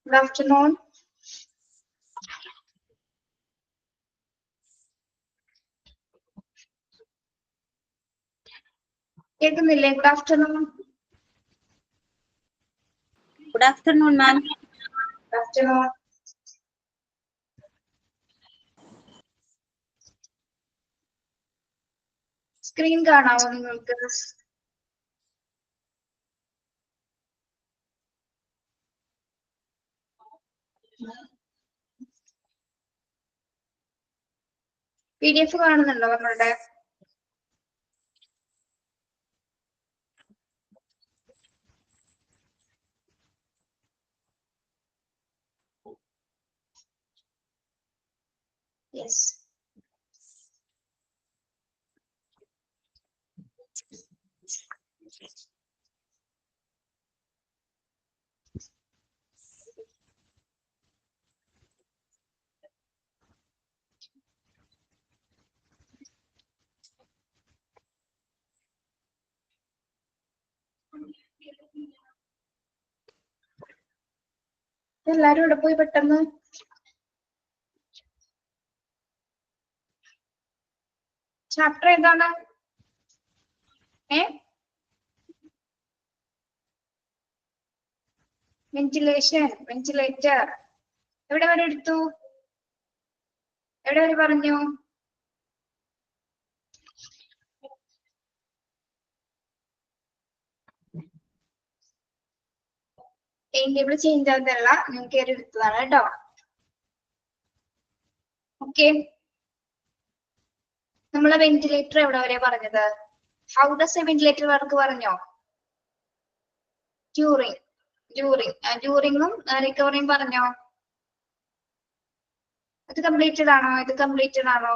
Good afternoon. കേൾക്കുന്നില്ലേ? Good afternoon. Good afternoon, ma'am. Good afternoon. Screen കാണാമോ നിങ്ങൾക്ക്? PDF കാണുന്നുണ്ടോ നമ്മളുടെ? Yes. എല്ലാരും ഇവിടെ പോയി പെട്ടെന്ന്. ചാപ്റ്റർ ഏതാണ്? വെന്റിലേറ്റർ. എവിടെ വരെ എടുത്തു? എവിടെ വരെ പറഞ്ഞു? ടൈം ടേബിൾ ചേഞ്ച് ആവുന്നതല്ല, ഞാൻ കയറി എടുത്തതാണ് കേട്ടോ. ഓക്കെ, നമ്മളെ വെന്റിലേറ്റർ എവിടെ വരെ പറഞ്ഞത്? How does a ventilator work പറഞ്ഞോ? ഡ്യൂറിങ്ങും റിക്കവറിയും പറഞ്ഞോ? ഇത് കംപ്ലീറ്റഡ് ആണോ? ഇത് കംപ്ലീറ്റഡ് ആണോ?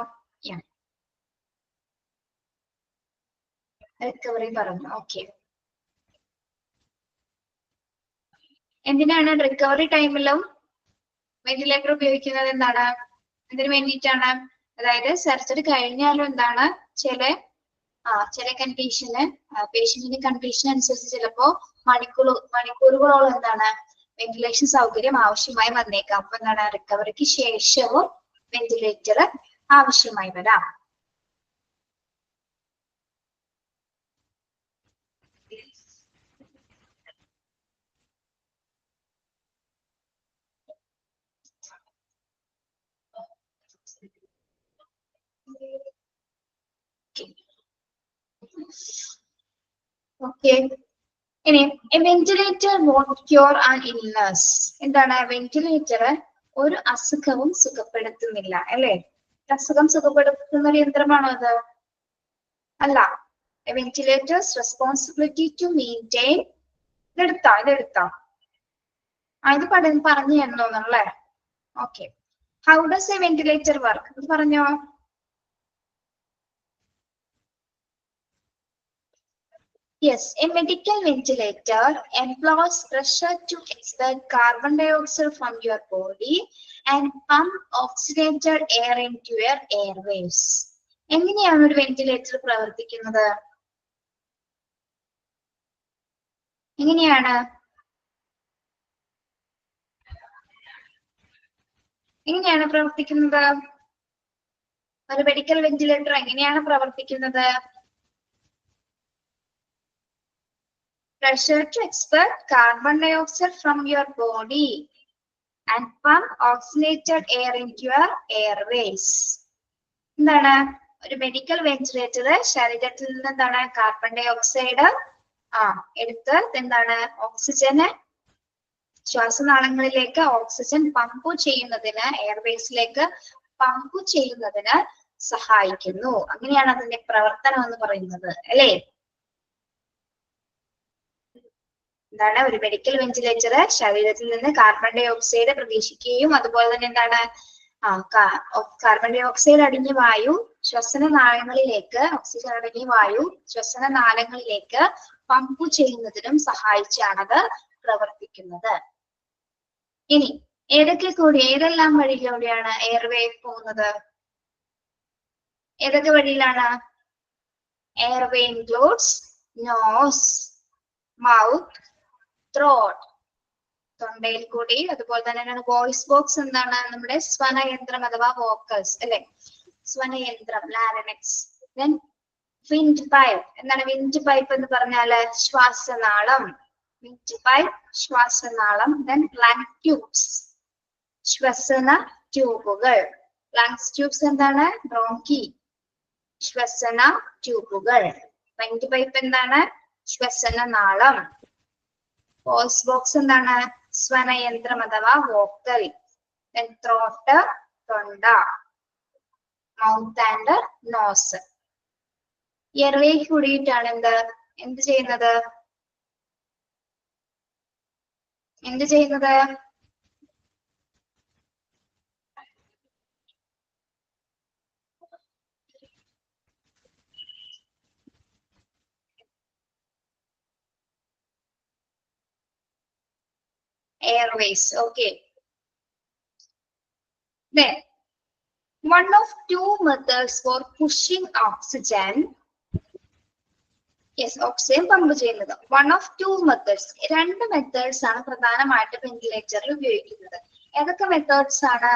റിക്കവറി പറഞ്ഞു. ഓക്കെ, എന്തിനാണ് റിക്കവറി ടൈമിലും വെന്റിലേറ്റർ ഉപയോഗിക്കുന്നത്? എന്താണ്, എന്തിനു വേണ്ടിയിട്ടാണ്? അതായത് സർജറി കഴിഞ്ഞാലും എന്താണ്, ചില കണ്ടീഷന് പേഷ്യന്റിന്റെ കണ്ടീഷൻ അനുസരിച്ച് ചിലപ്പോ മണിക്കൂറുകളോളം എന്താണ് വെന്റിലേഷൻ സൗകര്യം ആവശ്യമായി വന്നേക്കാം. അപ്പൊ എന്താണ്, റിക്കവറിക്ക് ശേഷവും വെന്റിലേറ്റർ ആവശ്യമായി വരാം. ഓക്കെ, ഇനി ventilator won't cure an illness. എന്താണ്, വെന്റിലേറ്റർ ഒരു അസുഖവും സുഖപ്പെടുത്തുന്നില്ല അല്ലെ? അസുഖം സുഖപ്പെടുത്തുന്ന ഒരു യന്ത്രമാണോ അത്? അല്ല. Ventilators responsibility to maintain. ഇതെടുത്താ ഇത് പറഞ്ഞു തന്നോന്നല്ലേ? Okay, how does a ventilator work? ഇത് പറഞ്ഞോ. Yes, a medical ventilator employs pressure to expel carbon dioxide from your body and pump oxygenated air into your airways. എങ്ങനെയാണ് ഒരു വെന്റിലേറ്റർ പ്രവർത്തിക്കുന്നത്? എങ്ങനെയാണ് പ്രവർത്തിക്കുന്നത്? ഒരു മെഡിക്കൽ വെന്റിലേറ്റർ എങ്ങനെയാണ് പ്രവർത്തിക്കുന്നത്? Pressure to expel carbon dioxide from your body and pump oxygenated air into your airways. എന്താണ്, ഒരു മെഡിക്കൽ വെന്റിലേറ്റർ ശരീരത്തിൽ നിന്ന് എന്താണ് കാർബൺ ഡൈ ഓക്സൈഡ് എടുത്ത് എന്താണ് ഓക്സിജന് ശ്വാസനാളങ്ങളിലേക്ക് ഓക്സിജൻ പമ്പ് ചെയ്യുന്നതിന്, എയർവേസിലേക്ക് പമ്പ് ചെയ്യുന്നതിന് സഹായിക്കുന്നു. അങ്ങനെയാണ് അതിന്റെ പ്രവർത്തനം എന്ന് പറയുന്നത് അല്ലേ? എന്താണ്, ഒരു മെഡിക്കൽ വെന്റിലേറ്റർ ശരീരത്തിൽ നിന്ന് കാർബൺ ഡൈ ഓക്സൈഡ് പ്രതീക്ഷിക്കുകയും അതുപോലെ തന്നെ എന്താണ് കാർബൺ ഡൈ ഓക്സൈഡ് അടങ്ങിയ വായു ശ്വസനനാളങ്ങളിലേക്ക്, ഓക്സിജൻ അടങ്ങിയ വായു ശ്വസനനാളങ്ങളിലേക്ക് പമ്പ് ചെയ്യുന്നതിനും സഹായിച്ചാണത് പ്രവർത്തിക്കുന്നത്. ഇനി ഏതെല്ലാം വഴിയിലൂടെയാണ് എയർവേ പോകുന്നത്? ഏതൊക്കെ വഴിയിലാണ്? Airway includes nose, mouth, throat. തൊണ്ടയിൽ കൂടി. അതുപോലെ തന്നെയാണ് വോയിസ് ബോക്സ് എന്താണ്? നമ്മുടെ സ്വനയന്ത്രം അഥവാ വോക്കൽസ് അല്ലെ, സ്വനയന്ത്രം ലാരിനെക്സ്. ദെൻ വിൻഡ് പൈപ്പ് എന്താണ്? വിൻഡ് പൈപ്പ് എന്ന് പറഞ്ഞാല് ശ്വാസനാളം. വിൻഡ് പൈപ്പ് ശ്വാസനാളം. ദെൻ ലങ് ട്യൂബ്സ് ശ്വസന ട്യൂബുകൾ. ലങ്സ് ട്യൂബ്സ് എന്താണ്? ബ്രോങ്കി ശ്വസന ട്യൂബുകൾ. വിൻഡ് പൈപ്പ് എന്താണ്? ശ്വസനനാളം. വോയിസ് ബോക്സ് എന്താണ്? സ്വനയന്ത്രം അഥവാ വോക്കൽ. ദെൻ ത്രോട്ട് തൊണ്ട. Mouth and nose. എയർവേ കൂടിയിട്ടാണ് എന്ത് ചെയ്യുന്നത്? Airways. Okay. Then one of two methods for pushing oxygen. Yes, oxygen pump ചെയ്യുന്നത്. One of two methods. രണ്ട് മെത്തേഡ്സ് ആണ് പ്രധാനമായിട്ട് വെന്റിലേറ്ററിൽ ഉപയോഗിക്കുന്നത്. ഏതൊക്കെ മെത്തേഡ്സ് ആണ്?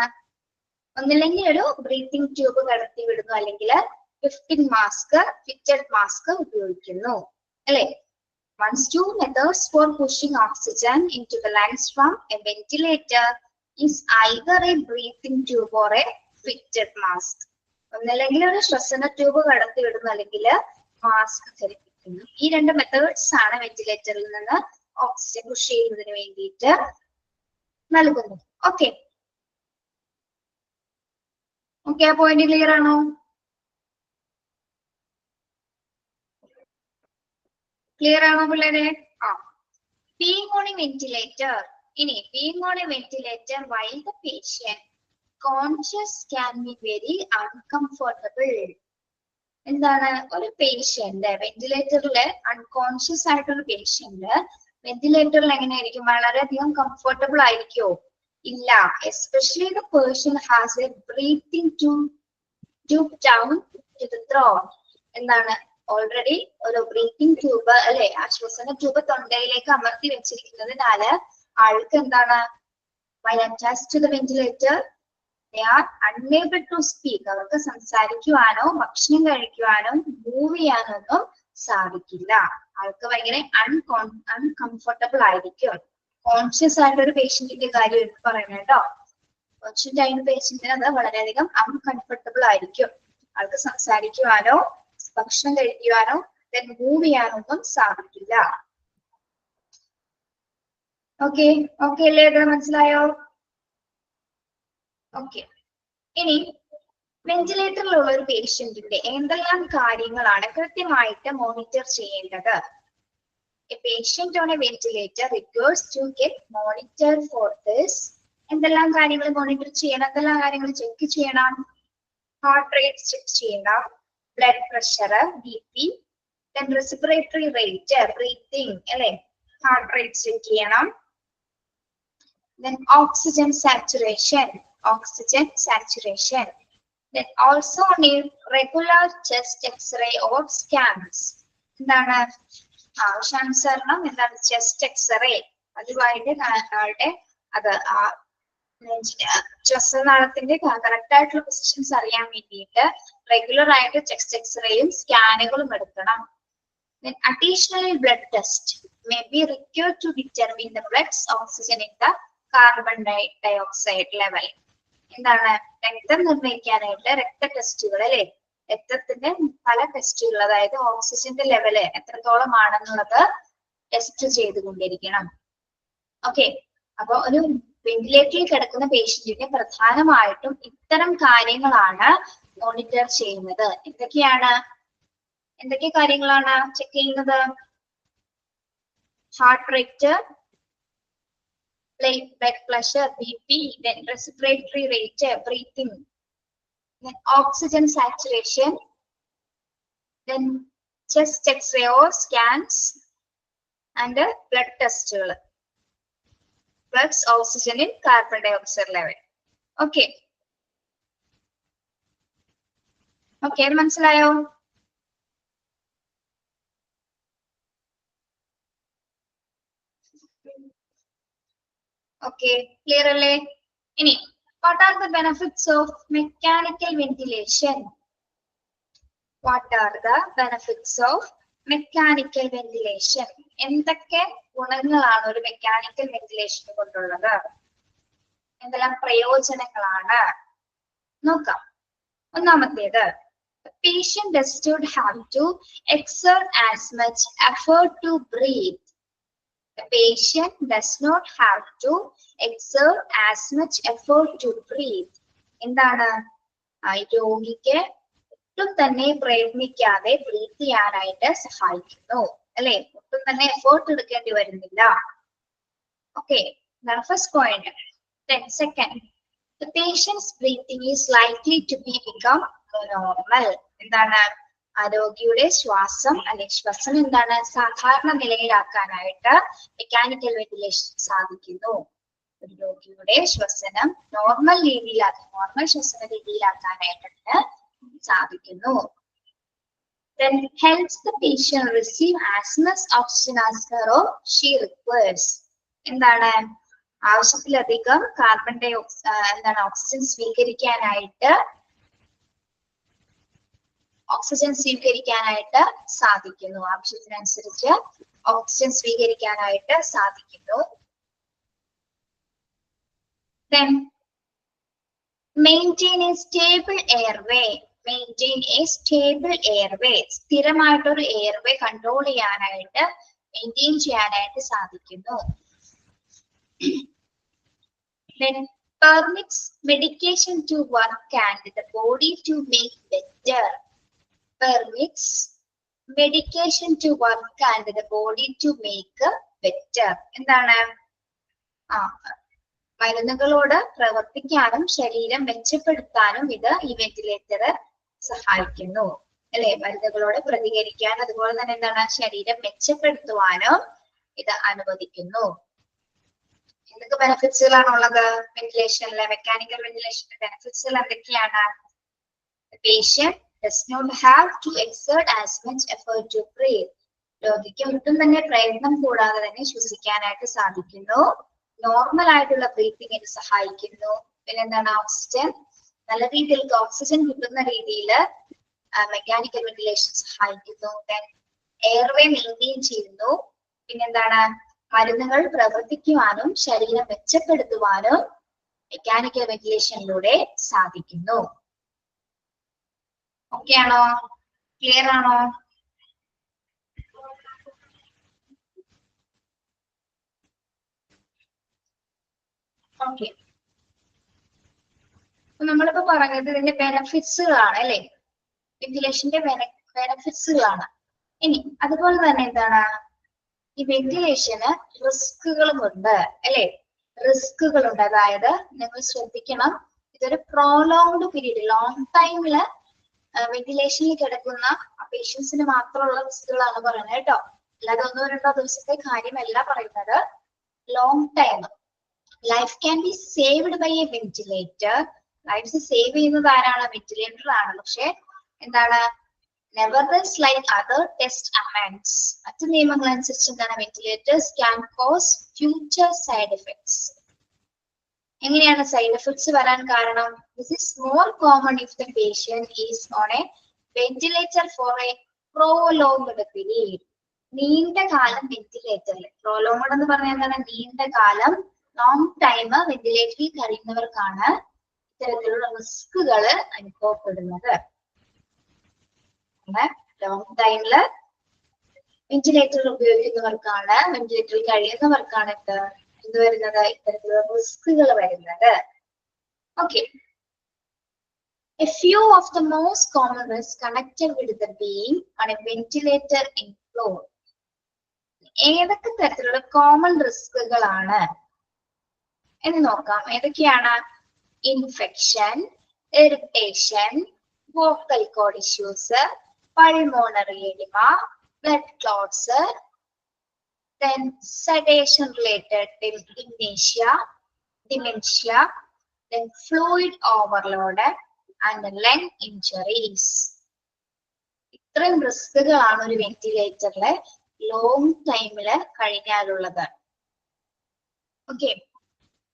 ഒന്നില്ലെങ്കിൽ ഒരു ബ്രീത്തിങ് ട്യൂബ് കടത്തി വിടുന്നു, അല്ലെങ്കിൽ ഫിറ്റഡ് മാസ്ക് ഉപയോഗിക്കുന്നു അല്ലെ. One two methods for pushing oxygen into the lungs from a ventilator is either a breathing tube or a fitted mask. ഒന്നില്ലെങ്കിൽ ഒരു ശ്വസന ട്യൂബ് കടത്തി വിടുന്നു, അല്ലെങ്കിൽ മാസ്ക് ധരിപ്പിക്കുന്നു. ഈ രണ്ട് മെത്തേഡ്സ് ആണ് വെന്റിലേറ്ററിൽ നിന്ന് ഓക്സിജൻ പുഷ് ചെയ്യുന്നതിന് വേണ്ടിയിട്ട് നൽകുന്നത്. ഓക്കെ, ആ പോയിന്റ് ക്ലിയർ ആണോ? ക്ലിയർ ആണോ പിള്ളേരെ? Being on a ventilator. Being on a ventilator while the patient conscious can be very uncomfortable. എന്താണ്? ഒരു പേഷ്യന്റ് വെന്റിലേറ്ററിൽ അൺകോൺഷ്യസ് ആയിട്ടൊരു പേഷ്യന്റ് വെന്റിലേറ്ററിൽ എങ്ങനെയായിരിക്കും? വളരെയധികം കംഫർട്ടബിൾ ആയിരിക്കുമോ? ഇല്ല. Especially the person has a breathing tube down to the throat. എന്താണ്? ഓൾറെഡി ഒരു ബ്രീത്തിങ് ട്യൂബ് അല്ലെ, ശ്വസന ട്യൂബ് തൊണ്ടയിലേക്ക് അമർത്തി വെച്ചിരിക്കുന്നതിനാല് ആൾക്ക് എന്താണ്? while attached to the ventilator they are unable to speak. അവർക്ക് സംസാരിക്കുവാനോ ഭക്ഷണം കഴിക്കുവാനോ മൂവ് ചെയ്യാനൊന്നും സാധിക്കില്ല. ആൾക്ക് ഭയങ്കര അൺകംഫർട്ടബിൾ ആയിരിക്കും. കോൺഷ്യസ് ആയിട്ട് ഒരു പേഷ്യന്റിന്റെ കാര്യം എടുത്ത് പറയുന്നത് കേട്ടോ. കോൺഷ്യസ് ആയ പേഷ്യന്റിന് അത് വളരെയധികം അൺകംഫർട്ടബിൾ ആയിരിക്കും. ആൾക്ക് സംസാരിക്കുവാനോ ഭക്ഷണം കഴിക്കുവാനോ മൂവ് ചെയ്യാനൊന്നും സാധിക്കില്ല. ഓക്കെ അല്ലേ? മനസ്സിലായോ? ഓക്കെ. ഇനി വെന്റിലേറ്ററിലുള്ള ഒരു പേഷ്യന്റിന്റെ എന്തെല്ലാം കാര്യങ്ങളാണ് കൃത്യമായിട്ട് മോണിറ്റർ ചെയ്യേണ്ടത്? A patient on a ventilator requires to get monitored for this. എന്തെല്ലാം കാര്യങ്ങൾ മോണിറ്റർ ചെയ്യണം? എന്തെല്ലാം കാര്യങ്ങൾ ചെക്ക് ചെയ്യണം? ഹാർട്ട് റേറ്റ് ചെക്ക് ചെയ്യണം, blood pressure, BP, then respiratory rate, breathing അല്ലെ, ഹാർട്ട് റേറ്റ് ചെക്ക് ചെയ്യണം. Then oxygen saturation. Then also need regular chest X-ray or scans. എന്താണ് ആവശ്യാനുസരണം? എന്താണ് ചെസ്റ്റ് എക്സ്റേ? അതുമായിട്ട് ആളുടെ അത് ശ്വസനാളത്തിന്റെ കറക്റ്റ് ആയിട്ടുള്ള പൊസിഷൻസ് അറിയാൻ വേണ്ടിയിട്ട് റെഗുലർ ആയിട്ട് ചെസ്റ്റ് എക്സ്റേയും സ്കാനുകളും എടുക്കണം. Then additional blood test may be required to determine the blood's oxygen in the carbon dioxide level. എന്താണ്? രക്തം നിർണ്ണയിക്കാനായിട്ട് രക്ത ടെസ്റ്റുകൾ അല്ലെ, രക്തത്തിന്റെ പല ടെസ്റ്റുകൾ, അതായത് ഓക്സിജന്റെ ലെവല് എത്രത്തോളം ആണെന്നുള്ളത് ടെസ്റ്റ് ചെയ്തുകൊണ്ടിരിക്കണം. ഓക്കെ, അപ്പൊ ഒരു വെന്റിലേറ്ററിൽ കിടക്കുന്ന പേഷ്യന്റിനെ പ്രധാനമായിട്ടും ഇത്തരം കാര്യങ്ങളാണ് മോണിറ്റർ ചെയ്യുന്നത്. എന്തൊക്കെ കാര്യങ്ങളാണ് ചെക്ക് ചെയ്യുന്നത്? Heart rate, blood pressure, BP, then respiratory rate, breathing, then oxygen saturation, then chest X-ray or scans, and blood tests. Plus oxygen in carbon dioxide level. Okay. മനസ്സിലായോ? ഓക്കെ, ക്ലിയർ അല്ലേ? ഇനി what are the benefits of mechanical ventilation? What are the benefits of mechanical ventilation? എന്തൊക്കെ ഗുണങ്ങളാണ് ഒരു mechanical ventilation കൊണ്ടുള്ളത്? എന്തെല്ലാം പ്രയോജനങ്ങളാണ് നോക്കാം. ഒന്നാമത്തേത്, the patient does not have to exert as much effort to breathe. The patient does not have to exert as much effort to breathe. എന്താണ്? രോഗിക്ക് ഒട്ടും തന്നെ പ്രയത്നിക്കാതെ ബ്രീത്ത് ചെയ്യാനായിട്ട് സഹായിക്കുന്നു, അല്ലെ? ഒട്ടും തന്നെ എഫേർട്ട് എടുക്കേണ്ടി വരുന്നില്ല. ഓക്കെ, ഇതാണ് first point. Then second, the patient's breathing is likely to become normal. എന്താണ്? രോഗിയുടെ ശ്വാസം അല്ലെങ്കിൽ ശ്വസനം എന്താണ്? സാധാരണ നിലയിലാക്കാനായിട്ട് മെക്കാനിക്കൽ വെന്റിലേഷൻ സാധിക്കുന്നു. ഒരു രോഗിയുടെ ശ്വസനം നോർമൽ ശ്വസന രീതിയിലാക്കാനായിട്ട് സാധിക്കുന്നു. Then helps the patient receive as much oxygen as her or she requires. എന്താണ്? ആവശ്യത്തിലധികം കാർബൺ ഡൈ ഓക്സിജൻ സ്വീകരിക്കാനായിട്ട് സാധിക്കുന്നു. ആവശ്യത്തിനനുസരിച്ച് ഓക്സിജൻ സ്വീകരിക്കാനായിട്ട് സാധിക്കുന്നു. Then maintain a stable airway. സ്ഥിരമായിട്ടൊരു എയർവേ കൺട്രോൾ ചെയ്യാനായിട്ട്, മെയിൻറ്റെയിൻ ചെയ്യാനായിട്ട് സാധിക്കുന്നു. Then permits medication to work and the body to make better. Permits medication to work and the body to make better. എന്താണ്? മരുന്നുകളോട് പ്രവർത്തിക്കാനും ശരീരം മെച്ചപ്പെടുത്താനും ഇത് ഈ വെന്റിലേറ്റർ സഹായിക്കുന്നു, അല്ലെ? മരുന്നുകളോട് പ്രതികരിക്കാൻ, അതുപോലെ തന്നെ എന്താണ്? ശരീരം മെച്ചപ്പെടുത്തുവാനും ഇത് അനുവദിക്കുന്നു. എന്തൊക്കെ ബെനിഫിറ്റ്സുകളാണ് ഉള്ളത് വെന്റിലേഷനിലെ? മെക്കാനിക്കൽ വെന്റിലേഷന്റെ ബെനിഫിറ്റ്സുകൾ എന്തൊക്കെയാണ്? The patient does not have to exert as much effort to breathe. രോഗിക്ക് ഒട്ടും തന്നെ പ്രയത്നം കൂടാതെ തന്നെ ശ്വസിക്കാനായിട്ട് സാധിക്കുന്നു. നോർമൽ ആയിട്ടുള്ള ബ്രീത്തിങ്ങിന് സഹായിക്കുന്നു. പിന്നെ എന്താണ്? ഓക്സിജൻ നല്ല രീതിയിൽ ഓക്സിജൻ കിട്ടുന്ന രീതിയിൽ മെക്കാനിക്കൽ വെന്റിലേഷൻ സഹായിക്കുന്നു. എയർവേ മെയിൻറ്റെയിൻ ചെയ്യുന്നു. പിന്നെന്താണ്? മരുന്നുകൾ പ്രവർത്തിക്കുവാനും ശരീരം മെച്ചപ്പെടുത്തുവാനും മെക്കാനിക്കൽ വെന്റിലേഷനിലൂടെ സാധിക്കുന്നു. ഓക്കെ ആണോ? ക്ലിയർ ആണോ? ഓക്കെ, നമ്മളിപ്പോ പറഞ്ഞത് ഇതിന്റെ ബെനഫിറ്റ്സുകളാണ്, അല്ലെ? വെന്റിലേഷന്റെ ബെനഫിറ്റ്സുകളാണ്. ഇനി അതുപോലെ തന്നെ എന്താണ്? ഈ വെന്റിലേഷന് റിസ്കുകളുമുണ്ട്, അല്ലെ? റിസ്കുകളുണ്ട്. അതായത് നിങ്ങൾ ശ്രദ്ധിക്കണം, ഇതൊരു പ്രോലോങ്ഡ് പീരീഡ്, ലോങ് ടൈമില് വെന്റിലേഷനിൽ കിടക്കുന്ന പേഷ്യൻസിന് മാത്രമുള്ള റിസ്കുകളാണ് പറയുന്നത് കേട്ടോ. അല്ലാതെ 1-2 ദിവസത്തെ കാര്യമല്ല പറയുന്നത്. Long time life can be saved by a ventilator. Life save ചെയ്യുന്നത് ആരാണ്? വെന്റിലേറ്റർ ആണ്. പക്ഷെ എന്താണ്? Nevertheless, like other test amendments, മറ്റു നിയമങ്ങൾ അനുസരിച്ച് എന്താണ്? Ventilators can cos future side effects. എങ്ങനെയാണ് സൈഡ് എഫക്ട്സ് വരാൻ കാരണം? This is more common if the patient is on a ventilator for a prolonged period. നീണ്ട കാലം വെന്റിലേറ്ററിൽ, പ്രോലോങ്ഡ് എന്ന് പറഞ്ഞാൽ എന്താണ്? നീണ്ട കാലം, ലോങ് ടൈം വെന്റിലേറ്ററിൽ കഴിയുന്നവർക്കാണ് ഇത്തരത്തിലുള്ള റിസ്കുകൾ അനുഭവപ്പെടുന്നത്. ലോങ് ടൈമില് വെന്റിലേറ്റർ ഉപയോഗിക്കുന്നവർക്കാണ്, വെന്റിലേറ്ററിൽ കഴിയുന്നവർക്കാണ് എന്ത് വരുന്നത്? ഇത്തരത്തിലുള്ള റിസ്കുകൾ വരുന്നത്. Okay, a few of the most common risks connected with the being on a ventilator include. ഏതൊക്കെ തരത്തിലുള്ള കോമൺ റിസ്കുകളാണ് എന്ന് നോക്കാം. ഏതൊക്കെയാണ്? Infection, irritation, vocal cord issues, pulmonary edema, blood clots, then sedation related dementia, then fluid overload and lung injuries. ഇത്രയും റിസ്കുകളാണ് ഒരു വെന്റിലേറ്ററിലെ long ടൈമില് കഴിഞ്ഞാലുള്ളത്. Okay,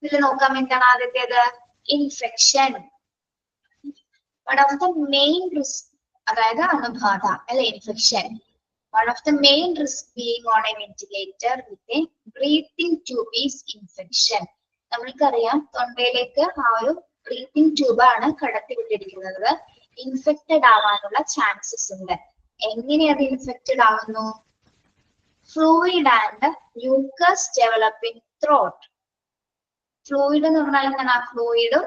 ഇതിൽ നോക്കാം എന്താണ് ആദ്യത്തേത് infection. One of the main risk, അതായത് അണുബാധ അല്ലെ infection. One of the main risks being on a ventilator with a breathing tube is infection. നമ്മൾക്കറിയാം തൊണ്ടയിലേക്ക് ആ ഒരു ബ്രീത്തിങ് ട്യൂബ് ആണ് കടത്തിവിട്ടിരിക്കുന്നത്. ഇൻഫെക്റ്റഡ് ആവാനുള്ള ചാൻസസ് ഉണ്ട്. എങ്ങനെ അത് ഇൻഫെക്റ്റഡ് ആവുന്നു? Fluid and mucus developing throat. Fluid എന്ന് പറഞ്ഞാൽ എന്താണ്? ഫ്ലൂയിഡും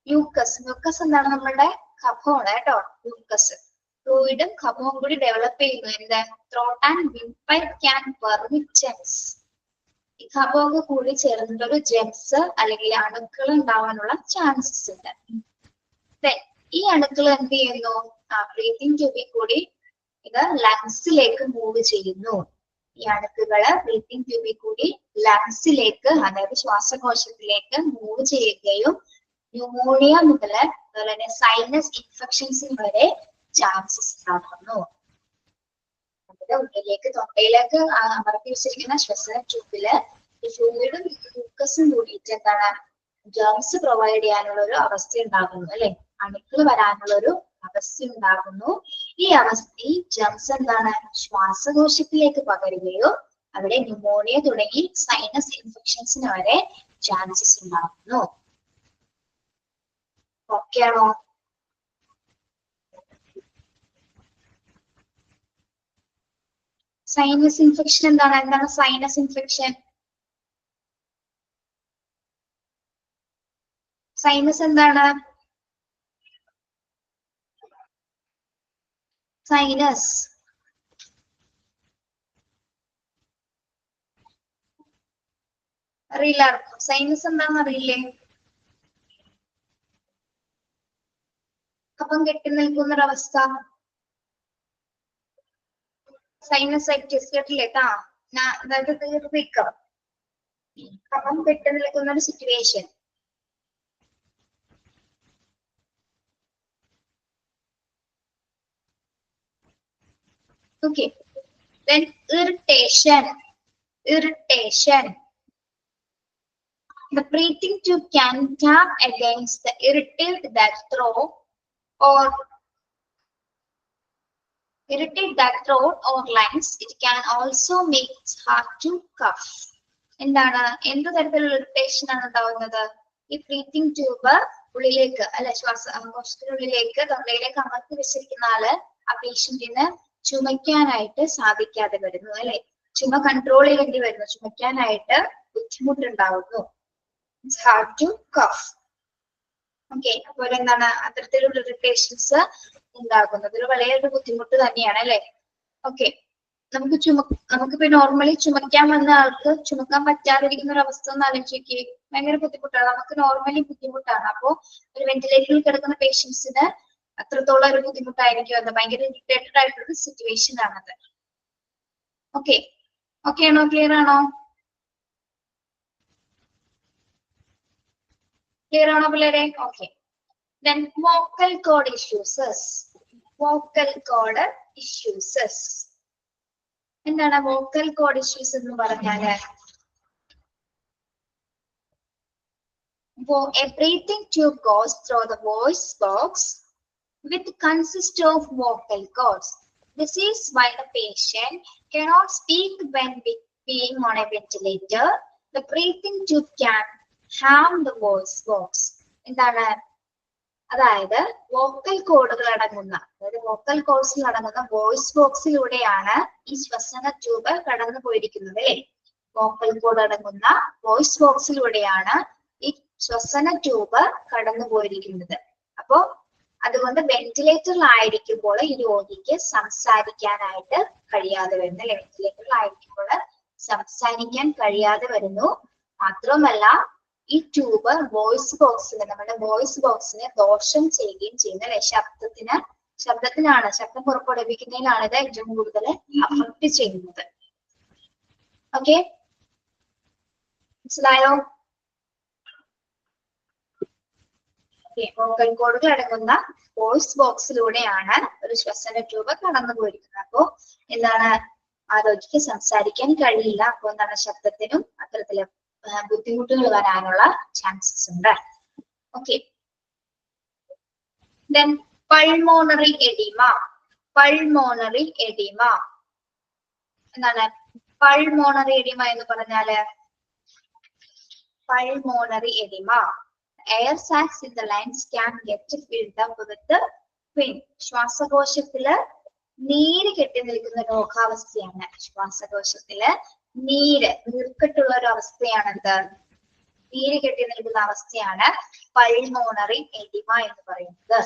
മ്യൂക്കസ്. മ്യൂക്കസ് എന്താണ്? നമ്മളുടെ കഫമാണ് കേട്ടോ മ്യൂക്കസ്. ഫ്ലൂയിഡും കഫവും കൂടി ഡെവലപ്പ് ചെയ്യുന്നു. എന്ത്? Throat and windpipe can permit germs. ഈ കഫമൊക്കെ കൂടി ചേർന്നിട്ടൊരു ജെംസ് അല്ലെങ്കിൽ അണുക്കൾ ഉണ്ടാവാനുള്ള ചാൻസസ് ഉണ്ട്. ഈ അണുക്കൾ എന്ത് ചെയ്യുന്നു? ബ്രീത്തിങ് ട്യൂബിൽ കൂടി ഇത് ലങ്സിലേക്ക് മൂവ് ചെയ്യുന്നു. ഈ അണുക്കള് ബ്രീത്തിങ് ട്യൂബിൽ കൂടി ലങ്സിലേക്ക്, അതായത് ശ്വാസകോശത്തിലേക്ക് മൂവ് ചെയ്യുകയും ന്യൂമോണിയ മുതൽ അതുപോലെ തന്നെ സൈനസ് ഇൻഫെക്ഷൻസിന് വരെ ചാൻസസ് ഉണ്ടാകുന്നു. നമ്മുടെ ഉള്ളിലേക്ക് തൊണ്ടയിലേക്ക് അമർത്തി വെച്ചിരിക്കുന്ന ശ്വസന ട്യൂബില് ഈ ഫ്ലൂയിഡും മ്യൂക്കസും കൂടിയിട്ട് എന്താണ് ജേംസ് പ്രൊവൈഡ് ചെയ്യാനുള്ള ഒരു അവസ്ഥ ഉണ്ടാകുന്നു അല്ലെ, അണുക്കൾ വരാനുള്ള ഒരു അവസ്ഥ ഉണ്ടാകുന്നു. ഈ ജേംസ് എന്താണ് ശ്വാസകോശത്തിലേക്ക് പകരുകയോ അവിടെ ന്യൂമോണിയ തുടങ്ങി സൈനസ് ഇൻഫെക്ഷൻസിന് വരെ ചാൻസസ് ഉണ്ടാകുന്നു. ഓക്കെ ആണോ? സൈനസ് ഇൻഫെക്ഷൻ എന്താണ്? എന്താണ് സൈനസ് ഇൻഫെക്ഷൻ? സൈനസ് എന്താണ്? സൈനസ് അറിയില്ല? സൈനസ് എന്താണെന്ന് അറിയില്ലേ? കഫം കെട്ടി നിൽക്കുന്നൊരവസ്ഥ. സൈനസൈറ്റിസ് കേട്ടില്ലേ? അതായത് ദീർഘിക്കം, കഫം കെട്ടി നിൽക്കുന്ന ഒരു situation. Okay. Then irritation. The breathing tube can tap against the irritate that throat or lungs. It can also make it hard to cough. എന്താണ്? എന്ത് തരത്തിലുള്ള ഇറിറ്റേഷൻ ആണ് ഉണ്ടാവുന്നത്? ഈ ബ്രീത്തിങ് ട്യൂബ് ഉള്ളിലേക്ക് അല്ലെ ശ്വാസകോശത്തിനുള്ളിലേക്ക് തൊണ്ടയിലേക്ക് അമർത്തി വെച്ചിരിക്കുന്ന ആ പേഷ്യന്റിന് ചുമയ്ക്കാനായിട്ട് സാധിക്കാതെ വരുന്നു അല്ലെ, ചുമ കൺട്രോൾ ചെയ്യേണ്ടി വരുന്നു, ചുമയ്ക്കാനായിട്ട് ബുദ്ധിമുട്ടുണ്ടാവുന്നു. It's hard to cough. Okay, അപ്പോൾ എന്താണ് അത്തരത്തിലുള്ള ഇറിറ്റേഷൻസ് ഉണ്ടാകുന്നത് ഒരു വലിയൊരു ബുദ്ധിമുട്ട് തന്നെയാണ് അല്ലെ. ഓക്കെ, നമുക്കിപ്പോ നോർമലി ചുമക്കാൻ വന്ന ആൾക്ക് ചുമക്കാൻ പറ്റാതിരിക്കുന്ന ഒരു അവസ്ഥ ഒന്ന് ആലോചിക്കേ, ഭയങ്കര ബുദ്ധിമുട്ടാണ്. നമുക്ക് നോർമലി ബുദ്ധിമുട്ടാണ്. അപ്പോ ഒരു വെന്റിലേറ്ററിൽ കിടക്കുന്ന പേഷ്യൻസിന് അത്രത്തോളം ഒരു ബുദ്ധിമുട്ടായിരിക്കും. അത് ഭയങ്കര ഇറിറ്റേറ്റഡ് ആയിട്ടുള്ള സിറ്റുവേഷൻ ആണത്. ഓക്കെ ആണോ? ക്ലിയർ ആണോ? ക്ലിയർ ആണോ പിള്ളേരെ? Okay. Then vocal cord issues. എന്താണ് vocal cord issues എന്ന് പറഞ്ഞാല്? A breathing tube goes through the voice box which consists of vocal cords. This is why the patient cannot speak when being on a ventilator. The breathing tube can harm the voice box. എന്താണ്? അതായത് vocal കോഡുകൾ അടങ്ങുന്ന, അതായത് vocal കോഡ്സിൽ അടങ്ങുന്ന voice ബോക്സിലൂടെയാണ് ഈ ശ്വസന tube കടന്നു പോയിരിക്കുന്നത് അല്ലെ. വോക്കൽ കോഡ് അടങ്ങുന്ന വോയിസ് ബോക്സിലൂടെയാണ് ഈ ശ്വസന ട്യൂബ് കടന്നു പോയിരിക്കുന്നത്. അപ്പോ അതുകൊണ്ട് വെന്റിലേറ്ററിലായിരിക്കുമ്പോൾ ഈ രോഗിക്ക് സംസാരിക്കാനായിട്ട് കഴിയാതെ വരുന്നു അല്ലെ. വെന്റിലേറ്ററിലായിരിക്കുമ്പോൾ സംസാരിക്കാൻ കഴിയാതെ വരുന്നു. മാത്രമല്ല ഈ ട്യൂബ് വോയിസ് ബോക്സിന്, നമ്മുടെ വോയിസ് ബോക്സിനെ ദോഷം ചെയ്യുകയും ചെയ്യുന്നു അല്ലെ. ശബ്ദത്തിനാണ്, ശബ്ദം പുറപ്പെടുവിക്കുന്നതിനാണ് ഇത് ഏറ്റവും കൂടുതൽ അഫക്ട് ചെയ്യുന്നത്. ഓക്കെ, മനസ്സിലായോ? വോക്കൽ കോഡുകൾ അടങ്ങുന്ന വോയിസ് ബോക്സിലൂടെയാണ് ഒരു ശ്വസന ട്യൂബ് കടന്നു പോയിരിക്കുന്നത്. അപ്പോ എന്താണ്? ആ രോഗിക്ക് സംസാരിക്കാൻ കഴിയില്ല. അപ്പൊ എന്താണ്? ശബ്ദത്തിനും അത്തരത്തില് ബുദ്ധിമുട്ടുകൾ വരാനുള്ള ചാൻസസ് ഉണ്ട്. Okay, then pulmonary edema. Pulmonary edema എന്താണ്? Pulmonary edema എന്ന് പറഞ്ഞാല് pulmonary edema, air sacs in the lungs can get filled up with wind. ശ്വാസകോശത്തില് നീര് കെട്ടി നിൽക്കുന്ന രോഗാവസ്ഥയാണ്. ശ്വാസകോശത്തില് നീർക്കെട്ടുള്ള ഒരു അവസ്ഥയാണ് എന്ത്? നീര് കെട്ടി നിൽക്കുന്ന അവസ്ഥയാണ് പൾമോണറി എഡിമ എന്ന് പറയുന്നത്.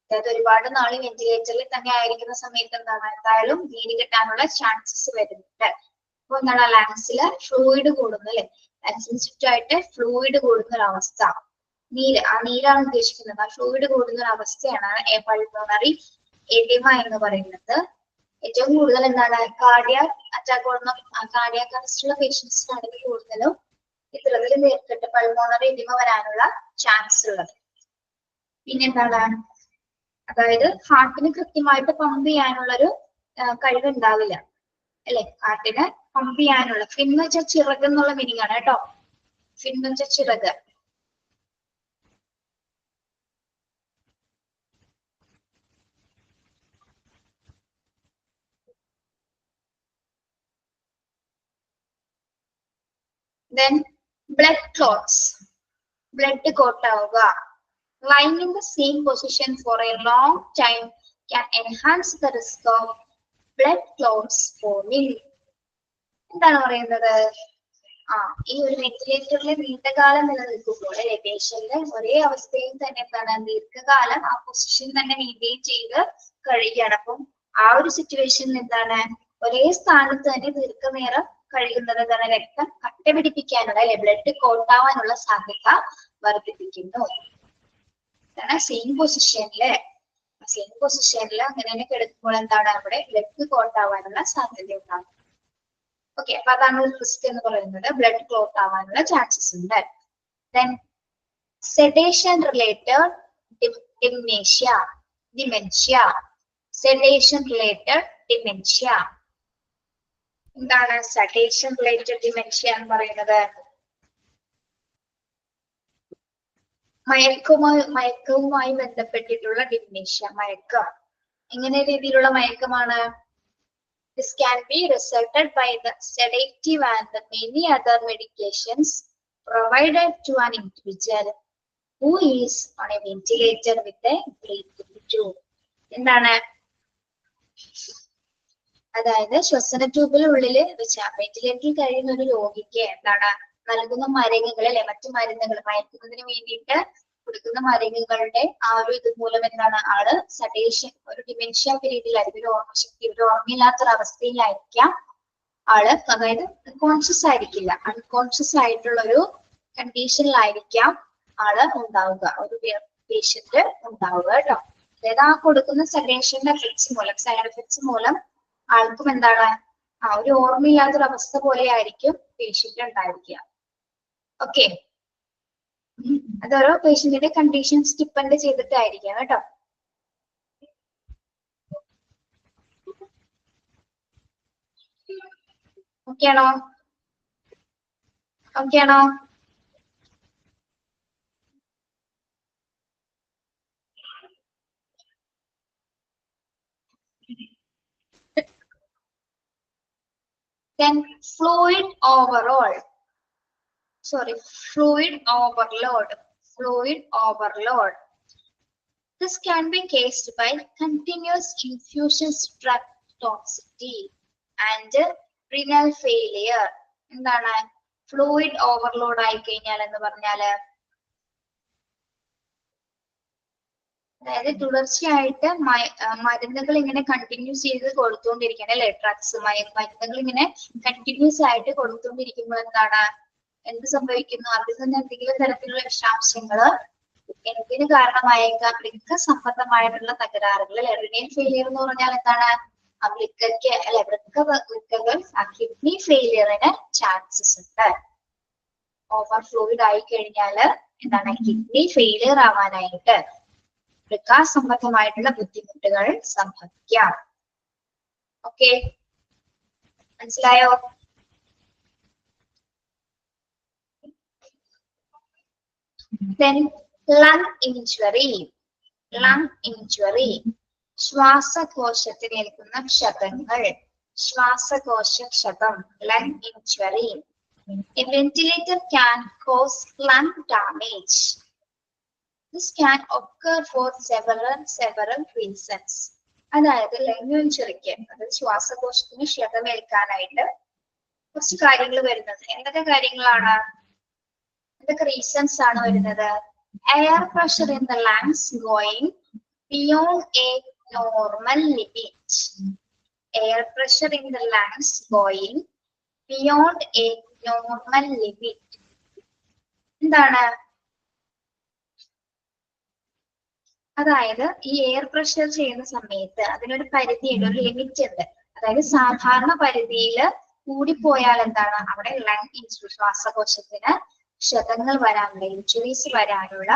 അതായത് ഒരുപാട് നാള് വെന്റിലേറ്ററിൽ തന്നെ ആയിരിക്കുന്ന സമയത്ത് എന്താണ് എന്തായാലും നീര് കെട്ടാനുള്ള ചാൻസസ് വരുന്നുണ്ട്. അപ്പൊ എന്താണ് ലങ്സില് ഫ്ലൂയിഡ് കൂടുന്നു അല്ലെ, ലങ്സിന് ചുറ്റുമായിട്ട് ഫ്ലൂയിഡ് കൂടുന്ന ഒരു അവസ്ഥ, നീരാണ് ഉദ്ദേശിക്കുന്നത്. ആ ഫ്ലൂയിഡ് കൂടുന്ന ഒരു അവസ്ഥയാണ് പൾമോണറി എഡിമ എന്ന് പറയുന്നത്. ഏറ്റവും കൂടുതൽ എന്താണ് കാർഡിയാക് അറ്റാക്ക് ഉള്ള കാർഡിയാക് അറസ്റ്റ് ഉള്ള പേഷ്യൻസിനാണെങ്കിൽ കൂടുതലും ഇത്തരത്തിൽ നേരിട്ട് പൾമോണറി എഡിമ വരാനുള്ള ചാൻസ് ഉള്ളത്. പിന്നെന്താണ്, അതായത് ഹാർട്ടിന് കൃത്യമായിട്ട് പമ്പ് ചെയ്യാനുള്ളൊരു കഴിവ് ഉണ്ടാവില്ല അല്ലെ. ഹാർട്ടിന് പമ്പ് ചെയ്യാനുള്ള, ഫിൻ എന്ന് വെച്ചാൽ ചിറക് എന്നുള്ള മീനിങ് ആണ് കേട്ടോ. ഫിൻ എന്ന് വെച്ചാൽ ചിറക്. Then blood clots, blood clot ആവുക. Lying in the same position for a long time can enhance the risk of blood clots forming. എന്താണ് പറയുന്നത്? ഈ ഒരു വെന്റിലേറ്ററിൽ ദീർഘകാലം നിലനിൽക്കുമ്പോൾ അല്ലെ, പേഷ്യന്റ് ഒരേ അവസ്ഥയിൽ തന്നെ എന്താണ് ദീർഘകാലം ആ പൊസിഷൻ തന്നെ മെയിൻറ്റെയിൻ ചെയ്ത് കഴിയുകയാണ്. അപ്പം ആ ഒരു സിറ്റുവേഷനിൽ എന്താണ് ഒരേ സ്ഥാനത്ത് തന്നെ ദീർഘനേരം കഴിയുന്നത് എന്താണ് രക്തം കട്ട പിടിപ്പിക്കാനുള്ള അല്ലെ ബ്ലഡ് കോട്ടാവാനുള്ള സാധ്യത വർദ്ധിപ്പിക്കുന്നു. സെയിം പൊസിഷനില് അങ്ങനെ തന്നെ കിടക്കുമ്പോൾ എന്താണ് അവിടെ ബ്ലഡ് ക്ലോട്ട് ആവാനുള്ള സാധ്യത ഉണ്ടാകും. ഓക്കെ, അപ്പൊ അതാണ് ഒരു റിസ്ക് എന്ന് പറയുന്നത്. ബ്ലഡ് ക്ലോട്ട് ആവാനുള്ള ചാൻസസ് ഉണ്ട്. Then sedation related dementia. Sedation related dementia എന്താണ്? സെഡേഷൻ റിലേറ്റഡ് ഡിമെൻഷ്യ എന്ന് പറയുന്നത് മയക്കവുമായി ബന്ധപ്പെട്ടിട്ടുള്ള ഡിമെൻഷ്യ. മയക്കം എങ്ങനെ രീതിയിലുള്ള മയക്കമാണ്? This can be resulted by the sedative and the many other medications provided to an individual who is on a ventilator with a breathing tube. എന്താണ്? അതായത് ശ്വസന ട്യൂബിനുള്ളിൽ വെച്ച് വെന്റിലേറ്ററിൽ കഴിയുന്ന ഒരു രോഗിക്ക് എന്താണ് നൽകുന്ന മരുന്നുകൾ അല്ലെ മറ്റു മരുന്നുകൾ മയക്കുന്നതിന് വേണ്ടിയിട്ട് കൊടുക്കുന്ന മരുന്നുകളുടെ ആ ഒരു ഇത് മൂലം എന്താണ് ആള് സഡേഷൻ ഒരു ഡിമെൻഷ്യ പീരീഡിലായിരിക്കും, ഒരു ഓർമ്മശക്തി ഒരു ഓർമ്മയില്ലാത്തൊരു അവസ്ഥയിലായിരിക്കാം ആള്. അതായത് കോൺഷ്യസ് ആയിരിക്കില്ല, അൺകോൺഷ്യസ് ആയിട്ടുള്ള ഒരു കണ്ടീഷനിലായിരിക്കാം ആള് ഉണ്ടാവുക, ഒരു പേഷ്യന്റ് ഉണ്ടാവുക കേട്ടോ. അതായത് ആ കൊടുക്കുന്ന സഡേഷന്റെ എഫക്ട്സ് മൂലം, സൈഡ് എഫക്ട്സ് മൂലം ആൾക്കും എന്താണ് ഒരു ഓർമ്മയില്ലാത്തൊരു അവസ്ഥ പോലെ ആയിരിക്കും പേഷ്യന്റ് ഉണ്ടായിരിക്കുക. ഓക്കെ, അത് ഓരോ പേഷ്യന്റിന്റെ കണ്ടീഷൻസ് ഡിപ്പെൻഡ് ചെയ്തിട്ടായിരിക്കാം കേട്ടോ. ഓക്കെ ആണോ? Then fluid overload. This can be caused by continuous infusions drug toxicity and renal failure. എന്താണ് ഫ്ലൂയിഡ് ഓവർലോഡ് ആയി കഴിഞ്ഞാൽ എന്ന് പറഞ്ഞാല് അതായത് തുടർച്ചയായിട്ട് മരുന്നുകൾ ഇങ്ങനെ കണ്ടിന്യൂസ് ചെയ്ത് കൊടുത്തുകൊണ്ടിരിക്കണം അല്ലെ, ഡ്രഗ്സ് മരുന്നുകൾ ഇങ്ങനെ കണ്ടിന്യൂസ് ആയിട്ട് കൊടുത്തുകൊണ്ടിരിക്കുമ്പോൾ എന്ത് സംഭവിക്കുന്നു? അതിൽ നിന്ന് എന്തെങ്കിലും തരത്തിലുള്ള വിഷാംശങ്ങള് എന്തിന് കാരണമായേക്കാം? വൃക്ക സംബന്ധമായിട്ടുള്ള തകരാറുകൾ അല്ലെ. റിനൽ ഫെയിലിയർ എന്ന് പറഞ്ഞാൽ എന്താണ്? വൃക്കയ്ക്ക് അല്ലെ വൃക്കകൾ കിഡ്നി ഫെയിലിയറിന് ചാൻസസ് ഉണ്ട്. ഓവർ ഫ്ലൂയിഡ് ആയി കഴിഞ്ഞാല് എന്താണ് കിഡ്നി ഫെയിലിയർ ആവാനായിട്ട് വൃക്ക സംബന്ധമായിട്ടുള്ള ബുദ്ധിമുട്ടുകൾ സംഭവിക്കാം. ഓക്കെ, മനസ്സിലായോ? Then lung injury. Lung injury. ശ്വാസകോശത്തിനേൽക്കുന്ന ക്ഷതങ്ങൾ. ശ്വാസകോശ ക്ഷതം. Lung injury. A ventilator can cause lung damage. This can occur for several reasons. അതായത് ലങ് ഇഞ്ചുറിക്ക്, അതായത് ശ്വാസകോശത്തിന് ക്ഷതമേൽക്കാനായിട്ട് കുറച്ച് കാര്യങ്ങൾ വരുന്നത്. എന്തൊക്കെ കാര്യങ്ങളാണ്? എന്തൊക്കെ റീസൺസ് ആണ് വരുന്നത്? Air pressure in the lungs going beyond A normal limit. Air pressure in the lungs going beyond A normal limit. എന്താണ്? അതായത് ഈ എയർ പ്രഷർ ചെയ്യുന്ന സമയത്ത് അതിനൊരു പരിധിയുണ്ട്, ഒരു ലിമിറ്റ് ഉണ്ട്. അതായത് സാധാരണ പരിധിയിൽ കൂടിപ്പോയാൽ എന്താണ്? അവിടെ ലങ് ഇൻജുറി, ശ്വാസകോശത്തിന് ക്ഷതങ്ങൾ വരാനുള്ള, ഇഞ്ചുറീസ് വരാനുള്ള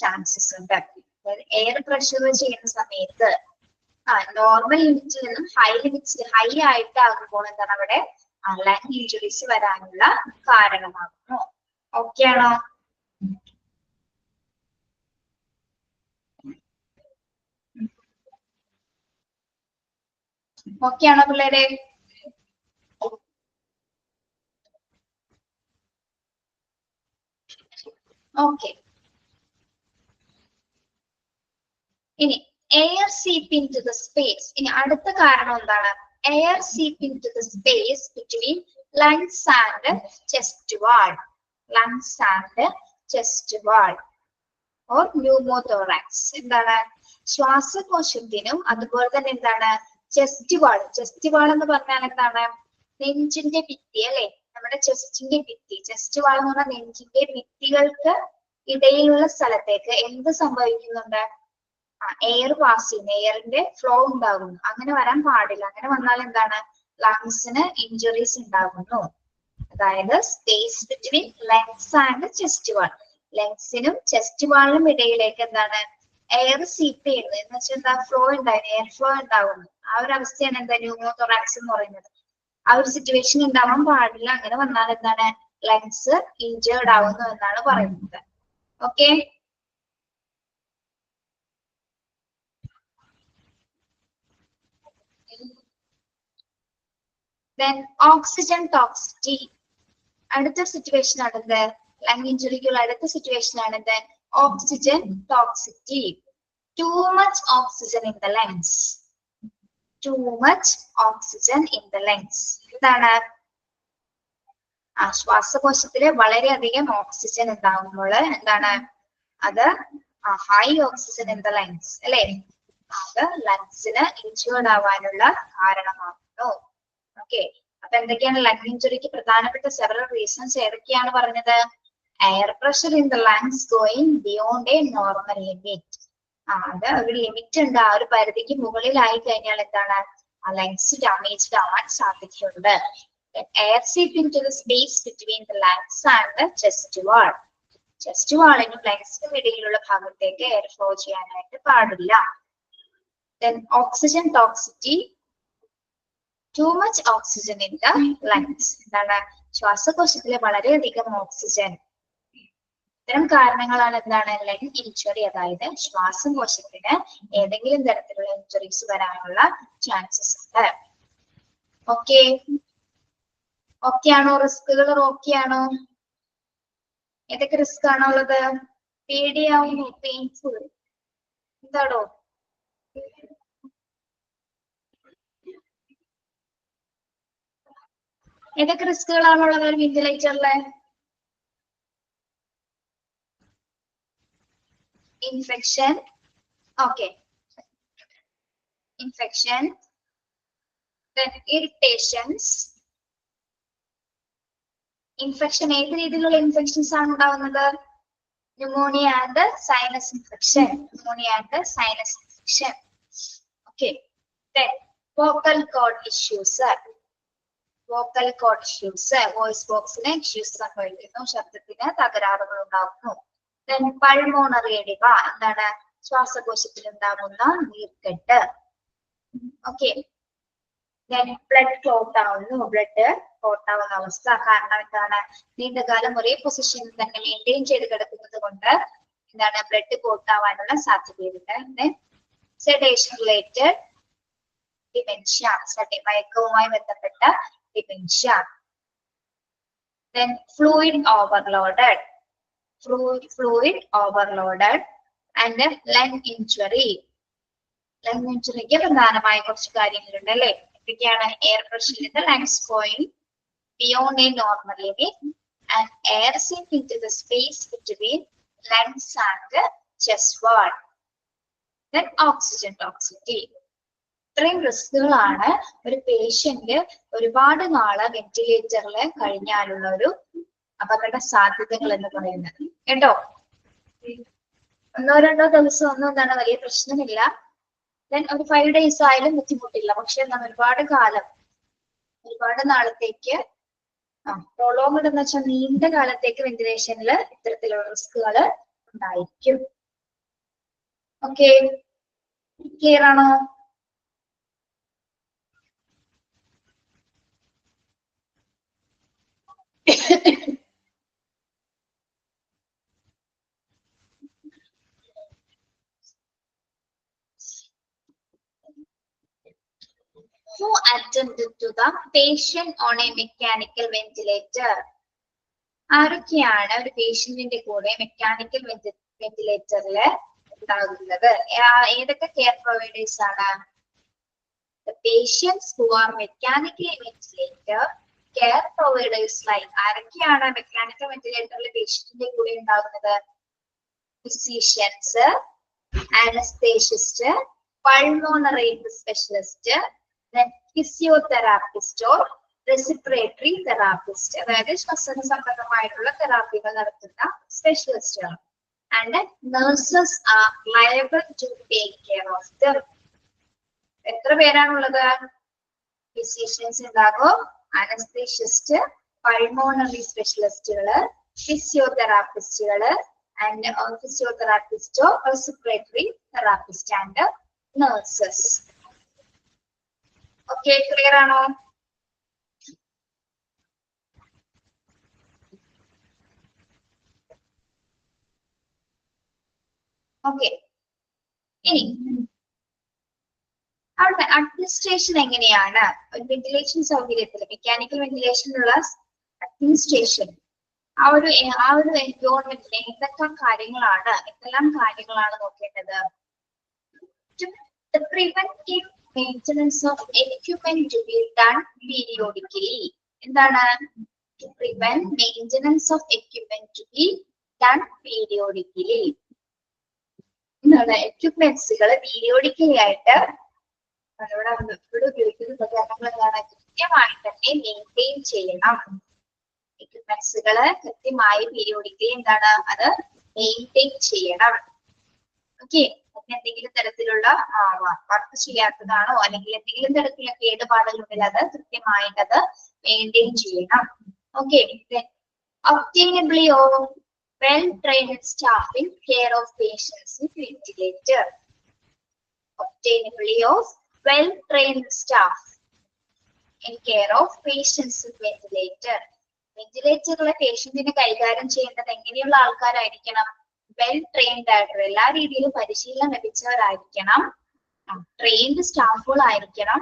ചാൻസസ് ഉണ്ട്. അതായത് എയർ പ്രഷർ ചെയ്യുന്ന സമയത്ത് നോർമൽ ലിമിറ്റിൽ നിന്നും ഹൈ ആയിട്ടാകുമ്പോൾ എന്താണ് അവിടെ ലങ് ഇഞ്ചുറീസ് വരാനുള്ള കാരണമാകുന്നു. ഓക്കെ ആണോ? ഓക്കെ ആണോ പിള്ളേരെ? ഓക്കെ. ഇനി air seeping to the space. ഇനി അടുത്ത കാരണം എന്താണ്? Air seeping to the space between lungs and chest wall. Lungs and chest wall or pneumothorax. എന്താണ്? ശ്വാസകോശത്തിനും അതുപോലെ തന്നെ എന്താണ് ചെസ്റ്റ് വാൾ. ചെസ്റ്റ് വാൾ എന്ന് പറഞ്ഞാൽ എന്താണ്? നെഞ്ചിന്റെ ഭിത്തി അല്ലെ, നമ്മുടെ ചെസ്റ്റിന്റെ ഭിത്തി. ചെസ്റ്റ് വാൾ എന്ന് പറഞ്ഞാൽ നെഞ്ചിന്റെ ഭിത്തികൾക്ക് ഇടയിലുള്ള സ്ഥലത്തേക്ക് എന്ത് സംഭവിക്കുന്നുണ്ട്? എയർ പാസ് ചെയ്യുന്നു, എയറിന്റെ ഫ്ലോ ഉണ്ടാകുന്നു. അങ്ങനെ വരാൻ പാടില്ല. അങ്ങനെ വന്നാൽ എന്താണ്? ലങ്സിന് ഇഞ്ചുറീസ് ഉണ്ടാകുന്നു. അതായത് space between lungs and chest wall. ലങ്സിനും ചെസ്റ്റ് വാളിനും ഇടയിലേക്ക് എന്താണ്? എയർ സീപ്പ് ചെയ്യുന്നത് എന്ന് വെച്ചാൽ എന്താ? ഫ്ലോ ഉണ്ടായിരുന്നു, എയർ ഫ്ലോ ഉണ്ടാകുന്നു. ആ ഒരു അവസ്ഥയാണ് എന്താ ന്യൂമോതൊറാക്സ് എന്ന് പറയുന്നത്. ആ ഒരു സിറ്റുവേഷൻ ഉണ്ടാവാൻ പാടില്ല. അങ്ങനെ വന്നാൽ എന്താണ്? ലങ്സ് ഇഞ്ചേർഡ് ആവുന്നു എന്നാണ് പറയുന്നത്. ഓക്കെ. Then oxygen toxicity. അടുത്ത സിറ്റുവേഷൻ ആണെന്ത്? ലങ് ഇഞ്ചുറിക്കുള്ള അടുത്ത സിറ്റുവേഷൻ ആണെന്ത്? Oxygen toxicity. Too much oxygen in the lungs. Too much oxygen in the lungs. എന്താണ്? ശ്വാസകോശത്തില് വളരെയധികം ഓക്സിജൻ ഉണ്ടാകുമ്പോൾ എന്താണ്? അത് high oxygen in the lungs അല്ലെ, അത് ലങ്സിന് ഇഞ്ചേർഡ് ആവാനുള്ള കാരണമാകുന്നു. ഓക്കെ. അപ്പൊ എന്തൊക്കെയാണ് ലങ് ഇഞ്ചുറിക്ക് പ്രധാനപ്പെട്ട സെവറൽ റീസൺസ് ഏതൊക്കെയാണ് പറഞ്ഞത്? Air pressure in the lungs going beyond A normal limit. അത് ഒരു ലിമിറ്റ് ഉണ്ട്. ആ ഒരു പരിധിക്ക് മുകളിലായി കഴിഞ്ഞാൽ എന്താണ്? ആ ലങ്സ് ഡാമേജ്ഡ് ആവാൻ സാധ്യതയുണ്ട്. Air seeping to the space between the lungs and the chest wall. Chest വാളിനും ലങ്സിനും ഇടയിലുള്ള ഭാഗത്തേക്ക് എയർ ഫ്ലോ ചെയ്യാനായിട്ട് പാടില്ല. Then oxygen toxicity. Too much oxygen in the lungs. എന്താണ്? ശ്വാസകോശത്തിലെ വളരെയധികം ഓക്സിജൻ. ഇത്തരം കാരണങ്ങളാണ് എന്താണ്? Lung injury. അതായത് ശ്വാസകോശത്തിന് ഏതെങ്കിലും തരത്തിലുള്ള ഇഞ്ചുറീസ് വരാനുള്ള ചാൻസസ് ഉണ്ട്. ഓക്കെ. ഓക്കെ ആണോ? റിസ്കുകൾ ഓക്കെ ആണോ? ഏതൊക്കെ റിസ്ക് ആണോ ഉള്ളത്? പേടിയാവുന്നു, പെയിൻഫുൾ, എന്താണോ? ഏതൊക്കെ റിസ്കുകളാണുള്ളത് ഒരു വെന്റിലേറ്ററിലെ? Infection. Okay. Infection. Then irritations. Infection ഏത് രീതിയിലുള്ള ഇൻഫെക്ഷൻസ് ആണ് ഉണ്ടാവുന്നത്? Pneumonia and sinus infection. Pneumonia and sinus infection. Okay. Then vocal cord issues. Vocal cord issues. Voice ബോക്സിന് ഇഷ്യൂസ് സംഭവിക്കുന്നു, ശബ്ദത്തിന് തകരാറുകൾ ഉണ്ടാകുന്നു. Then pulmonary edema. എന്താണ്? ശ്വാസകോശത്തിൽ ഉണ്ടാകുന്ന നീർക്കെട്ട്. ഓക്കെ. ബ്ലഡ് ക്ലോട്ട് ആവുന്നു, ബ്ലഡ് ക്ലോട്ട് ആവുന്ന അവസ്ഥ. കാരണം എന്താണ്? നീണ്ടകാലം ഒരേ പൊസിഷനിൽ തന്നെ മെയിൻറ്റെയിൻ ചെയ്ത് കിടക്കുന്നത് കൊണ്ട് എന്താണ്? ബ്ലഡ് ക്ലോട്ട് ആവാനുള്ള സാധ്യതയുണ്ട്. സെഡേഷൻ റിലേറ്റഡ് ഡിമെൻഷ്യ, മയക്കവുമായി ബന്ധപ്പെട്ട dementia. Then fluid overloaded and lung injury. Lung injuryക്ക് പ്രധാനമായ കുറച്ച് കാര്യങ്ങളുണ്ട് അല്ലെ? എന്തൊക്കെയാണ്? Air pressure in the lungs going beyond a normal limit and air sink into the space between lungs and chest wall. Then oxygen toxicity. ഇത്രയും റിസ്കുകളാണ് ഒരു patient ഒരുപാട് നാള് വെന്റിലേറ്ററിൽ കഴിഞ്ഞാലുള്ള ഒരു അപകട സാധ്യതകൾ എന്ന് പറയുന്നത് കേട്ടോ. 1-2 ദിവസം ഒന്നും എന്താണ് വലിയ പ്രശ്നമില്ല. ദെൻ ഒരു 5 days ആയാലും ബുദ്ധിമുട്ടില്ല. പക്ഷെ എന്താണ്? ഒരുപാട് നാളത്തേക്ക് പ്രൊലോങ്ഡ് എന്ന് വെച്ചാൽ നീണ്ട കാലത്തേക്ക് വെന്റിലേഷനിൽ ഇത്തരത്തിലുള്ള റിസ്കുകൾ ഉണ്ടായിരിക്കും. ഓക്കെ, ക്ലിയർ ആണോ? Who attended to the patient on a mechanical ventilator? ആരൊക്കെയാണ് ഒരു പേഷ്യന്റിന്റെ കൂടെ മെക്കാനിക്കൽ വെന്റിലേറ്ററിൽ ഉണ്ടാകുന്നത്? ഏതൊക്കെ കെയർ പ്രൊവൈഡേഴ്സ് ആണ്? The patients who are mechanically ventilated care providers like ആരൊക്കെയാണ് മെക്കാനിക്കൽ വെന്റിലേറ്ററിൽ പേഷ്യന്റിന്റെ കൂടെ ഉണ്ടാകുന്നത്? Physicians, anesthesist, pulmonary specialist, then physiotherapist or respiratory therapist. അതായത് ശ്വസന സംബന്ധമായിട്ടുള്ള തെറാപ്പികൾ നടത്തുന്ന സ്പെഷ്യലിസ്റ്റുകൾ. And nurses are liable to take care of them. എത്ര പേരാണുള്ളത്? ഫിസിഷ്യൻസ് ഉണ്ടാകും, അനസ്തേഷ്യസ്റ്റ്, പൾമോണറി സ്പെഷ്യലിസ്റ്റുകള്, ഫിസിയോതെറാപ്പിസ്റ്റുകള് ആൻഡ് ഫിസിയോതെറാപ്പിസ്റ്റോ respiratory therapist and nurses. Okay, clear ആണോ? ഓക്കെ, ഇനി അവിടെ അഡ്മിനിസ്ട്രേഷൻ എങ്ങനെയാണ്? ഒരു വെന്റിലേഷൻ സൗകര്യത്തിൽ മെക്കാനിക്കൽ വെന്റിലേഷനുള്ള അഡ്മിനിസ്ട്രേഷൻ ആ ഒരു എൻവയോൺമെന്റിലെ എന്തെല്ലാം കാര്യങ്ങളാണ് നോക്കേണ്ടത്? Preventive maintenance of equipment to be done periodically. എന്താണ്? To prevent maintenance of equipment to be done periodically. എന്താണ്? എക്യുപ്മെന്റ്സുകൾ പീരിയോഡിക്കലി ആയിട്ട് ഇവിടെ ഉപയോഗിക്കുന്ന ഉപകരണങ്ങൾ എന്താണ്? കൃത്യമായി തന്നെ മെയിൻറ്റെയിൻ ചെയ്യണം. എക്യുപ്മെന്റ്സുകള് കൃത്യമായി പീരിയോഡിക്കലി എന്താണ്? അത് മെയിൻറ്റെയിൻ ചെയ്യണം. ഓക്കെ, എന്തെങ്കിലും തരത്തിലുള്ള വർക്ക് ചെയ്യാത്തതാണോ അല്ലെങ്കിൽ എന്തെങ്കിലും തരത്തിലുള്ള കേടുപാടുകളുണ്ടെങ്കിൽ അത് കൃത്യമായിട്ട് അത് മെയിൻറ്റെയിൻ ചെയ്യണം. Okay, obtainably of well-trained staff in care of patients with ventilator. Obtainably of well-trained staff in care of patients with ventilator. വെന്റിലേറ്ററിലെ പേഷ്യന്റിനെ കൈകാര്യം ചെയ്യേണ്ടത് എങ്ങനെയുള്ള ആൾക്കാരായിരിക്കണം? വെൽ ട്രെയിൻഡ് ആയിട്ടുള്ള, എല്ലാ രീതിയിലും പരിശീലനം ലഭിച്ചവരായിരിക്കണം, ട്രെയിൻഡ് സ്റ്റാഫുകളായിരിക്കണം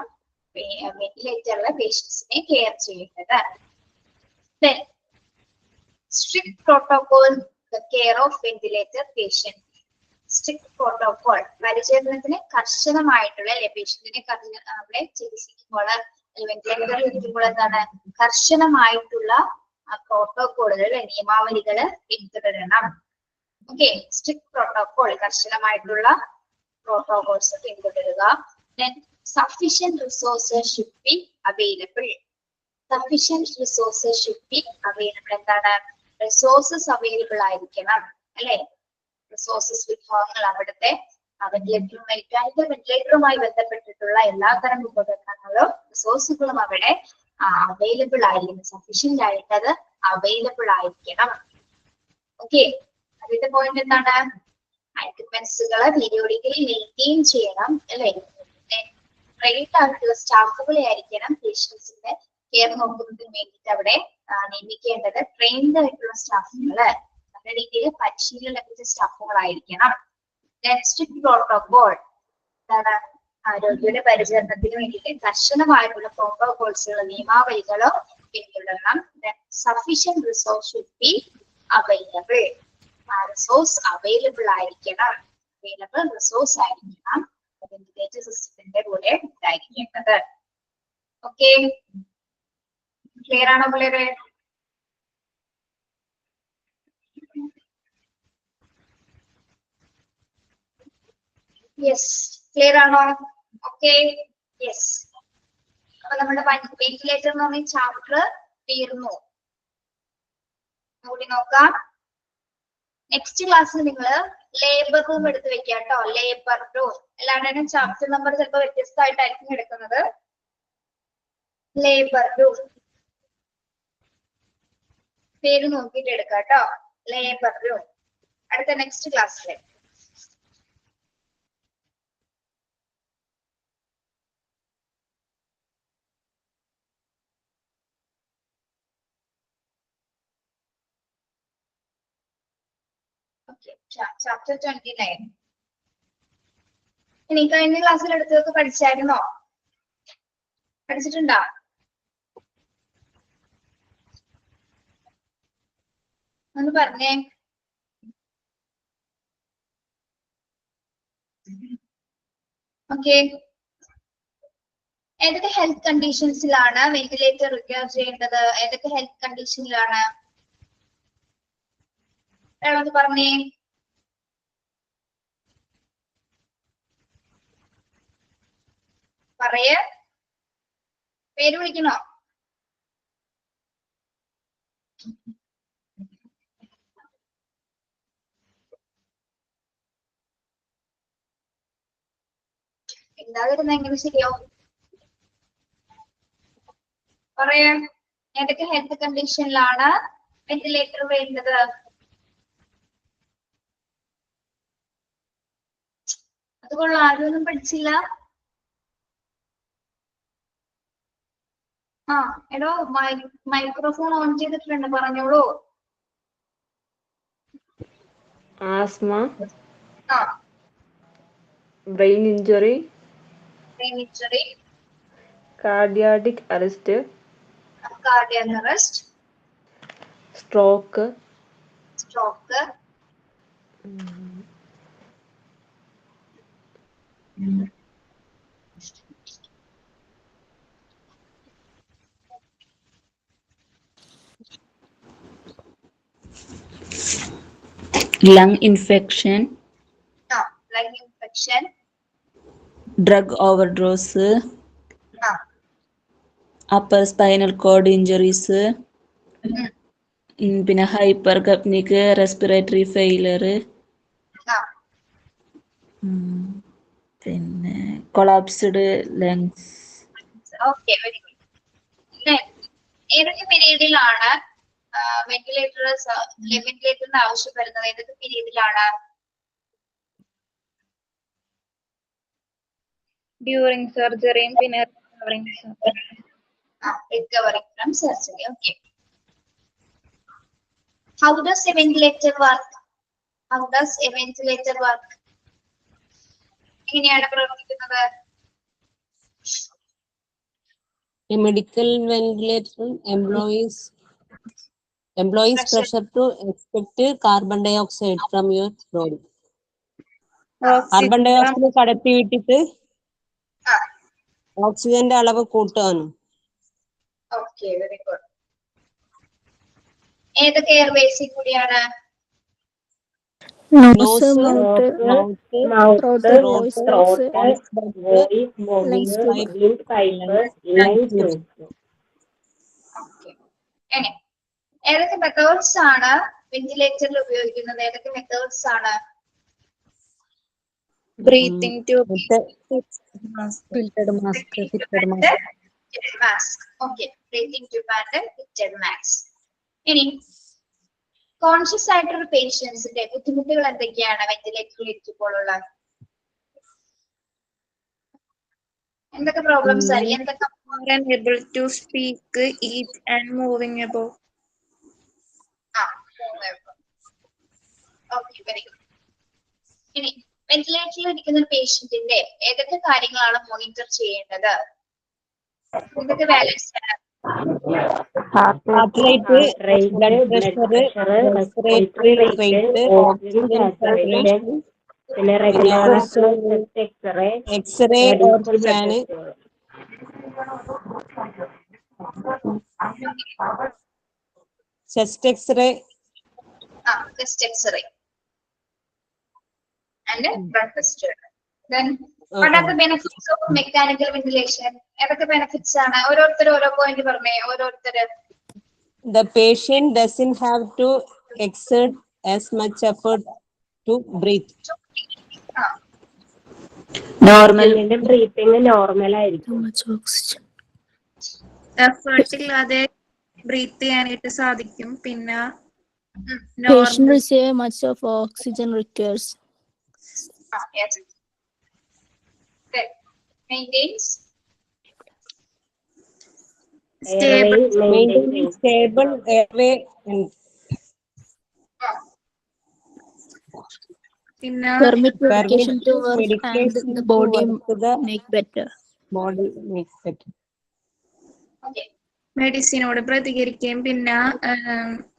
വെന്റിലേറ്ററിലെ പേഷ്യൻസിനെ കെയർ ചെയ്യേണ്ടത്. Strict protocol the care of ventilator patient. Strict protocol പരിചരണത്തിന് കർശനമായിട്ടുള്ള പേഷ്യന്റിനെ അവിടെ ചികിത്സിക്കുമ്പോൾ വെന്റിലേറ്ററിൽ ഇരിക്കുമ്പോൾ എന്താണ്? കർശനമായിട്ടുള്ള പ്രോട്ടോകോളുകൾ, നിയമാവലികള് പിന്തുടരണം. ഓക്കെ, സ്ട്രിക്ട് പ്രോട്ടോകോൾ, കർശനമായിട്ടുള്ള പ്രോട്ടോകോൾസ് പിന്തുടരുക. Then sufficient resources should be available. Sufficient resources should be available. എന്താണ്? റിസോഴ്സസ് അവൈലബിൾ ആയിരിക്കണം അല്ലെ? റിസോഴ്സസ് വിഭവങ്ങൾ അവിടുത്തെ വെന്റിലേറ്ററുമായി ബന്ധപ്പെട്ടിട്ടുള്ള എല്ലാത്തരം ഉപകരണങ്ങളും റിസോഴ്സുകളും അവിടെ അവൈലബിൾ ആയിരിക്കണം. സഫീഷ്യന്റ് ആയിട്ട് അത് അവൈലബിൾ ആയിരിക്കണം. ഓക്കെ, അതിന്റെ പോയിന്റ് എന്താണ്? എക്യുപ്മെന്റ്സുകള് പീരിയോഡിക്കലി മെയിൻറ്റെയിൻ ചെയ്യണം അല്ലെ? ട്രെയിൻഡ് ആയിട്ടുള്ള സ്റ്റാഫുകളെ ആയിരിക്കണം പേഷ്യൻസിന്റെ കെയർ നോക്കുന്നതിന് വേണ്ടിയിട്ട് അവിടെ നിയമിക്കേണ്ടത്. ട്രെയിൻഡ് ആയിട്ടുള്ള സ്റ്റാഫുകള് നല്ല രീതിയിൽ പരിശീലനം ലഭിച്ച സ്റ്റാഫുകളായിരിക്കണം. സ്ട്രിക്ട് പ്രോട്ടോകോൾ എന്താണ് ആരോഗ്യ പരിചരണത്തിന് വേണ്ടിയിട്ട് കർശനമായിട്ടുള്ള പ്രോട്ടോകോൾസുകളോ നിയമാവലികളോ പിന്തുടരണം. Sufficient resource should be available. Resource available ആയിരിക്കണം. അവൈലബിൾ റിസോഴ്സ് ആയിരിക്കണം വെന്റിലേറ്റർ സിസ്റ്റത്തിന്റെ കൂടെ ഉണ്ടായിരിക്കേണ്ടത്. ഓക്കെ, ക്ലിയർ ആണോ പിള്ളേരെ? യെസ്, ക്ലിയർ ആണോ? Okay, yes. അപ്പൊ നമ്മുടെ വെന്റിലേറ്റർ എന്ന് പറഞ്ഞ ചാപ്റ്റർ തീർന്നു. കൂടി നോക്കാം. നെക്സ്റ്റ് ക്ലാസ്സിൽ നിങ്ങൾ ലേബർ റൂം എടുത്ത് വെക്കാം കേട്ടോ. ലേബർ റൂം എല്ലാവരുടെയും ചാപ്റ്റർ നമ്പർ ചിലപ്പോൾ വ്യത്യസ്തമായിട്ടായിരിക്കും എടുക്കുന്നത്. ലേബർ റൂം പേര് നോക്കിയിട്ട് എടുക്കാം കേട്ടോ. ലേബർ റൂം അടുത്ത നെക്സ്റ്റ് ക്ലാസ്സിൽ. ചാപ്റ്റർ 29. ഇനി കഴിഞ്ഞ ക്ലാസ്സിൽ എടുത്തതൊക്കെ പഠിച്ചായിരുന്നോ? പഠിച്ചിട്ടുണ്ടോ? ഒന്ന് പറഞ്ഞേ. ഓക്കെ, ഏതൊക്കെ ഹെൽത്ത് കണ്ടീഷൻസിലാണ് വെന്റിലേറ്റർ റിക്വയർ ചെയ്യേണ്ടത്? ഏതൊക്കെ ഹെൽത്ത് കണ്ടീഷനിലാണ്? ഒന്ന് പറഞ്ഞേ. പറയേ, പേര് വിളിക്കണോ? എന്താതിരുന്ന എങ്ങനെ ശരിയാവും? പറയേ, ഏതൊക്കെ ഹെൽത്ത് കണ്ടീഷനിലാണ് വെന്റിലേറ്റർ വേണ്ടത്? അതുകൊള്ള ആരും ഒന്നും പഠിച്ചില്ല. ആ എടോ, മൈക്രോഫോൺ ഓൺ ചെയ്തിട്ടുണ്ട്, പറഞ്ഞോളൂ. Asthma, ah, brain injury, cardiac arrest, stroke, lung infection, drug overdose, upper spinal cord injuries, പിന്നെ ഹൈപ്പർകപ്നിക് റെസ്പിറേറ്ററി ഫെയിലർ, പിന്നെ collapsed lungs. Okay, very good. ഏതൊക്കെ പീരീഡിലാണ് വെന്റിലേറ്ററിന്റെ ആവശ്യം വരുന്നത്? ഏതൊക്കെ പീരീഡിലാണ്? ഡ്യൂറിങ് സർജറിയും പിന്നെ recovering from surgery. Okay. How does a ventilator work? എങ്ങനെയാണ് പ്രവർത്തിക്കുന്നത്? A medical ventilator employs pressure to expect carbon dioxide from your body. Carbon dioxide കടത്തി വിട്ടിട്ട് ഓക്സിജന്റെ അളവ് കൂട്ടാനും. Okay, very good. ഏതൊക്കെ എയർവേസിൽ കൂടിയാണ്? നോസ്, മൗത്ത്, ത്രോട്ട്, ഏതൊക്കെ മെത്തേഡ്സ് ആണ് വെന്റിലേറ്ററിൽ ഉപയോഗിക്കുന്നത്? ഏതൊക്കെ മെത്തേഡ്സ് ആണ്? Breathing tube, filtered mask, okay, breathing tube and filtered mask. ഇനി കോൺഷ്യസ് ആയിട്ടുള്ള പേഷ്യൻസിന്റെ ബുദ്ധിമുട്ടുകൾ എന്തൊക്കെയാണ് വെന്റിലേറ്ററിൽ ഇരിക്കുമ്പോഴുള്ള? എന്തൊക്കെ പ്രോബ്ലംസ് ആയിരിക്കും? എന്തൊക്കെ unable to speak, eat, and moving about. Okay, very good. ഇനി വെന്റിലേറ്ററിൽ ഇരിക്കുന്ന പേഷ്യന്റിന്റെ ഏതൊക്കെ കാര്യങ്ങളാണ് മോണിറ്റർ ചെയ്യേണ്ടത്? എന്തൊക്കെ വാല്യൂസ് ആണ്? Heart rate, blood pressure, respiratory rate, oxygen saturation, പിന്നെ x-ray or scan, chest x-ray, chest x-ray and blood test. Then what are the benefits of mechanical ventilation? ഏതൊക്കെ ബെനിഫിറ്റ്സ് ആണ്? ഓരോരുത്തർ ഓരോ പോയിന്റ് പറഞ്ഞേ. ഓരോരുത്തര്. the patient doesn't have to exert as much effort to breathe. Normal breathing normal ആയിരിക്കും. Effort ഇല്ലാതെ breath ചെയ്യാനായിട്ട് സാധിക്കും. പിന്നെ Patient receive much of oxygen requires. Yes. Then maintains Maintaining stable airway and പിന്നെ Permit medication to work and medication the to body work to the make better. body makes better. okay. മെഡിസിനോട് പ്രതികരിക്കുകയും പിന്നെ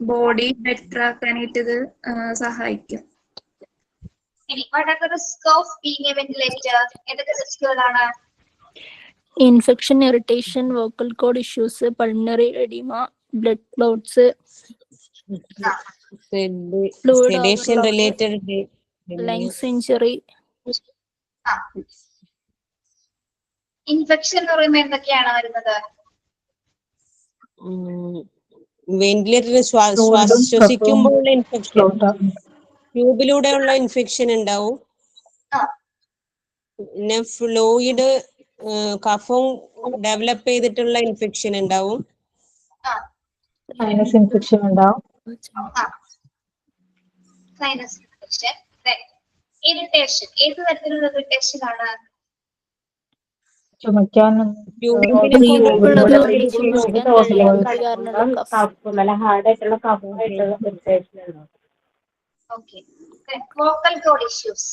body better ആക്കാനായിട്ട് ഇത് സഹായിക്കും. ഇനി what are the risks of being a ventilator? ഏതൊക്കെ റിസ്കുകളാണ്? Infection, irritation, vocal cord issues, pulmonary edema, blood clots, fluid Sedation overload, related lungs injury. Infection എന്ന് പറയുമ്പോൾ എന്തൊക്കെയാണ് വരുന്നത്? വെന്റിലേറ്ററിൽ ശ്വസിക്കുമ്പോഴുള്ള ഇൻഫെക്ഷൻ, ട്യൂബിലൂടെയുള്ള ഇൻഫെക്ഷൻ ഉണ്ടാവും. പിന്നെ ഫ്ലൂയിഡ് കഫം ഡെവലപ്പ് ചെയ്തിട്ടുള്ള ഇൻഫെക്ഷൻ ഉണ്ടാവും. സൈനസ് ഇൻഫെക്ഷൻ ഉണ്ടാവും. Sinus infection. ഇറിറ്റേഷൻ, ഏത് തരത്തിലുള്ള ഇറിറ്റേഷൻ ആണ്? ചുമക്കാനും ഹാർഡായിട്ടുള്ള കഫമായിട്ടുള്ള ഇറിറ്റേഷൻ ഉണ്ടാവും. Okay. Vocal cord issues.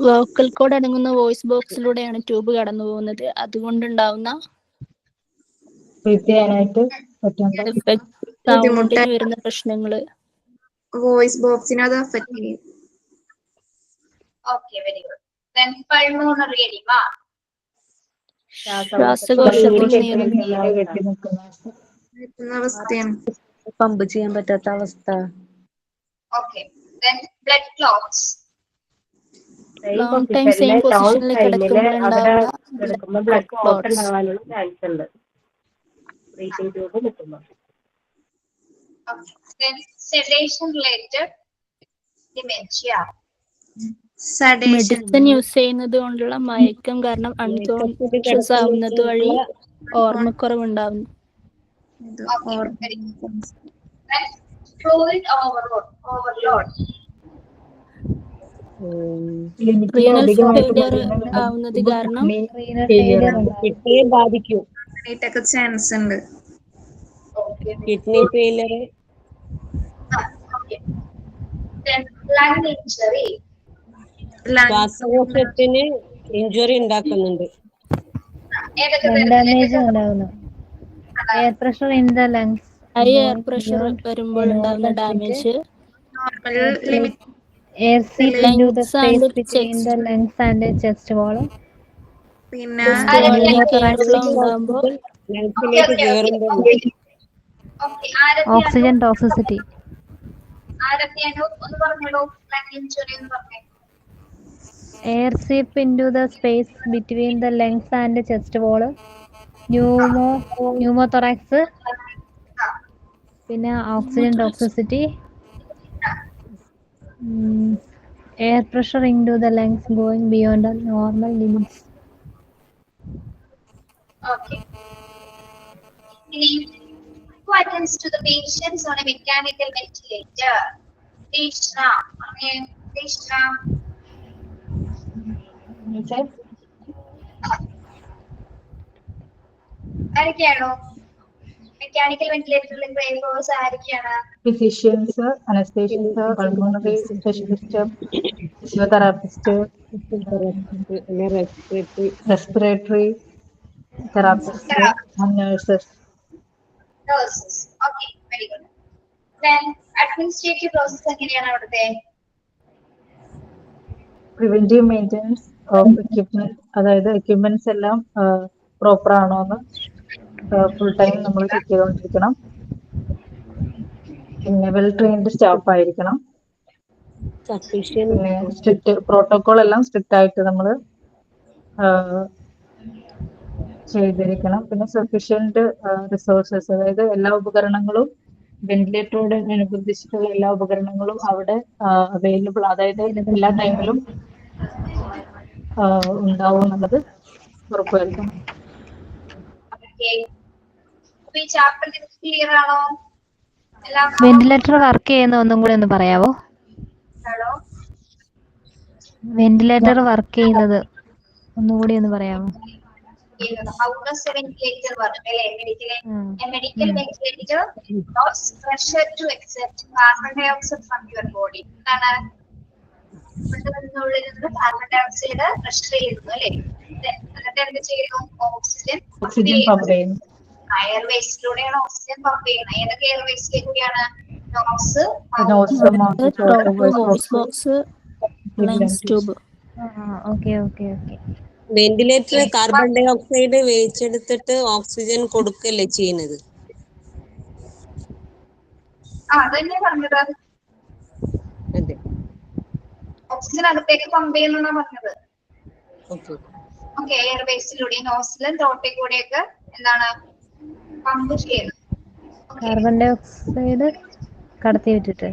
Vocal code അടങ്ങുന്ന വോയിസ് ബോക്സിലൂടെയാണ് ട്യൂബ് കടന്നു പോകുന്നത്. അതുകൊണ്ടുണ്ടാവുന്ന സൗണ്ടിന് വരുന്ന പ്രശ്നങ്ങള് വോയിസ് ബോക്സിനെ അത് അഫക്ട് ചെയ്യും. Okay, very good. Then pulmonary edema. ശ്വാസകോശത്തിൽ അവസ്ഥയാണ്. പമ്പ് ചെയ്യാൻ പറ്റാത്ത അവസ്ഥ. Okay. Then blood clots. Long time same പൊസിഷനിൽ കിടക്കുമ്പോൾ കിടക്കുമ്പോൾ ബ്ലഡ് ക്ലോട്ട് ഉണ്ടാവാനുള്ള ചാൻസ് ഉണ്ട് ബ്രീത്തിങ് ട്യൂബ് നിൽക്കുമ്പോൾ. Okay. Then sedation related dementia. Medicine use ചെയ്യുന്നത് കൊണ്ടുള്ള മയക്കം കാരണം അൺകോൺഷ്യസ് ആവുന്നത് വഴി ഓർമ്മക്കുറവുണ്ടാവുന്നു. Fluid overload. റീനൽ ഫെയിലിയർ ആവുന്നത് കാരണം കിഡ്നിയെ ബാധിക്കും. ചാൻസ് ഉണ്ട്. Kidney failure. Then lung injury. ശ്വാസകോശത്തിന് ഇഞ്ചുറി ഉണ്ടാക്കുന്നുണ്ട്. ഡാമേജ് ഉണ്ടാവുന്നു. Air pressure in the lungs. High air pressure വരുമ്പോൾ ഉണ്ടാവുന്ന damage. Air seep into the space between the lungs and the chest wall. പിന്നെ ഉണ്ടാകുമ്പോൾ ലങ്സിലേക്ക് കയറുമ്പോൾ ഓക്സിജൻ ടോക്സിസിറ്റി. ആരൊക്കെയാണ് ഒന്ന് പറഞ്ഞോളൂ. lung injury എന്ന് പറഞ്ഞേ. Air seep into the space between the lungs and the chest wall. Pneumothorax. പിന്നെ oxygen toxicity. Air pressure into the lungs going beyond the normal limits. Okay. Who attends to the patients on a mechanical ventilator? Krishna. Okay, Krishna. ആരൊക്കെയാണോ mechanical വെന്റിലേറ്ററിൽ brain ആരൊക്കെയാണ്? Physicians, anaesthetists, pulmonary specialist, physiotherapist, respiratory therapist, nurses. Nurses. Okay, very good. Then administrative process എങ്ങനെയാണ് അവിടുത്തെ? Preventive maintenance of equipment, അതായത് equipments എല്ലാം proper ആണോ എന്ന് full time നമ്മൾ ചെക്ക് ചെയ്തുകൊണ്ടിരിക്കണം. പിന്നെ വെൽ ട്രെയിൻഡ് സ്റ്റാഫ് ആയിരിക്കണം. പിന്നെ സ്ട്രിക്റ്റ് പ്രോട്ടോകോൾ എല്ലാം സ്ട്രിക്റ്റ് ആയിട്ട് നമ്മൾ ചെയ്തിരിക്കണം. പിന്നെ സഫീഷ്യന്റ് റിസോഴ്സസ്, അതായത് എല്ലാ ഉപകരണങ്ങളും വെന്റിലേറ്ററോട് അനുബന്ധിച്ചിട്ടുള്ള എല്ലാ ഉപകരണങ്ങളും അവിടെ അവൈലബിൾ, അതായത് എല്ലാ ടൈമിലും ഉണ്ടാവും എന്നുള്ളത് ഉറപ്പുവരുത്തണം. Okay. അപ്പൊ ഈ ചാപ്റ്റർ ക്ലിയർ ആണോ? എല്ലാം വെന്റിലേറ്റർ വർക്ക് ചെയ്യുന്ന ഒന്നും കൂടി ഒന്ന് പറയാവോ? ആണോ? വെന്റിലേറ്റർ വർക്ക് ചെയ്യുന്നത് ഒന്നുകൂടി ഒന്ന് പറയാമോ? How does a ventilator work? അല്ലേ? A medical ventilator allows pressure to accept carbon dioxide from your body. എന്താണ്? ഉള്ളിൽ നിന്ന് കാർബൺ ഡയോക്സൈഡ് പ്രഷർ ചെയ്യുന്നു അല്ലേ? എന്നിട്ട് എന്ത് ചെയ്യുന്നു? ഓക്സിജൻ പമ്പ് ചെയ്യുന്നു. എയർവേസിലൂടെയാണ് ഓക്സിജൻ പമ്പ് ചെയ്യുന്നത്. ഏതൊക്കെ എയർവേസിലേക്കൂടിയാണ്? Nose, box, lungs tube. Okay okay okay. Ventilator carbon dioxide വലിച്ചെടുത്തിട്ട് ഓക്സിജൻ കൊടുക്കല്ലേ ചെയ്യുന്നത്? അതന്നെ പറഞ്ഞത്. അതെ, ഓക്സിജൻ അകത്തേക്ക് പമ്പ് ചെയ്യുന്ന പറഞ്ഞത്. ഓക്കെ. ഓക്കെ, എയർവേസിലൂടെ നോസിലും ത്രോട്ടിൽ കൂടെയൊക്കെ എന്താണ് പമ്പ് ചെയ്യുന്നത്. കാർബൺ ഡൈ ഓക്സൈഡ് കടത്തി വിട്ടിട്ട്.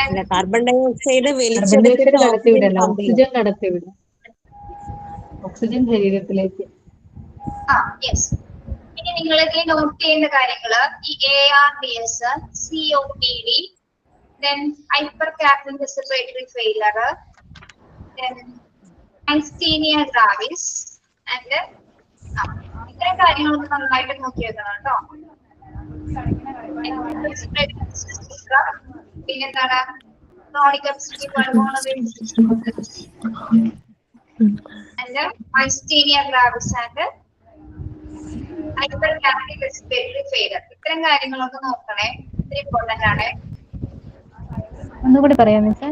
അല്ല, carbon dioxide carbon di വലിച്ചെടുത്തിട്ട് ഓക്സൈഡ് ഓക്സിജൻ കടത്തിവിടല്ല, പമ്പ് ചെയ്യും. ഓക്സിജൻ കടത്തിവിടും. ഓക്സിജൻ ശരീരത്തിലേക്ക്. യെസ്. ഇനി നിങ്ങൾ ഇതിൽ നോട്ട് ചെയ്യുന്ന കാര്യങ്ങള് ഈ ARDS, COPD, then hypercapnic respiratory failure, then myasthenia gravis, and ഇത്രയും കാര്യങ്ങളൊക്കെ നന്നായിട്ട് നോക്കി വെക്കണം കേട്ടോ. പിന്നെന്താണ് chronic obstructive pulmonary and myasthenia gravis and hypercapnic respiratory failure. ഇത്തരം കാര്യങ്ങളൊക്കെ നോക്കണേ, ഇത്തിരി ഇമ്പോർട്ടന്റ് ആണ്. ഒന്നുകൂടി പറയാം മിസ്സേ.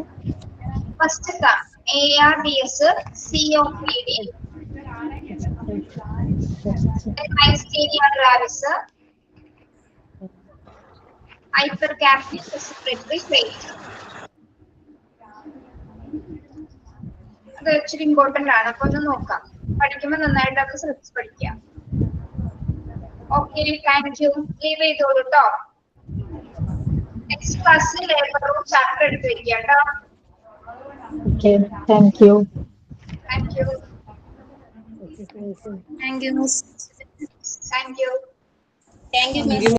First ARDS, COPD, myasthenia gravis, hypercapnic respiratory failure. അത് ഇച്ചിരി ഇമ്പോർട്ടന്റ് ആണ്. അപ്പൊ ഒന്ന് നോക്കാം. പഠിക്കുമ്പോൾ നന്നായിട്ട് അത് ശ്രദ്ധിച്ച് പഠിക്കാം. Okay, thank you. ലീവ് ചെയ്തോളൂ കേട്ടോ. നെക്സ്റ്റ് ക്ലാസ്സിൽ ലേബർ റൂം ചാപ്റ്റർ എടുത്ത് വെക്കാം കേട്ടോ. Okay, thank you. Thank you. Thank you miss. Thank you. Thank you miss.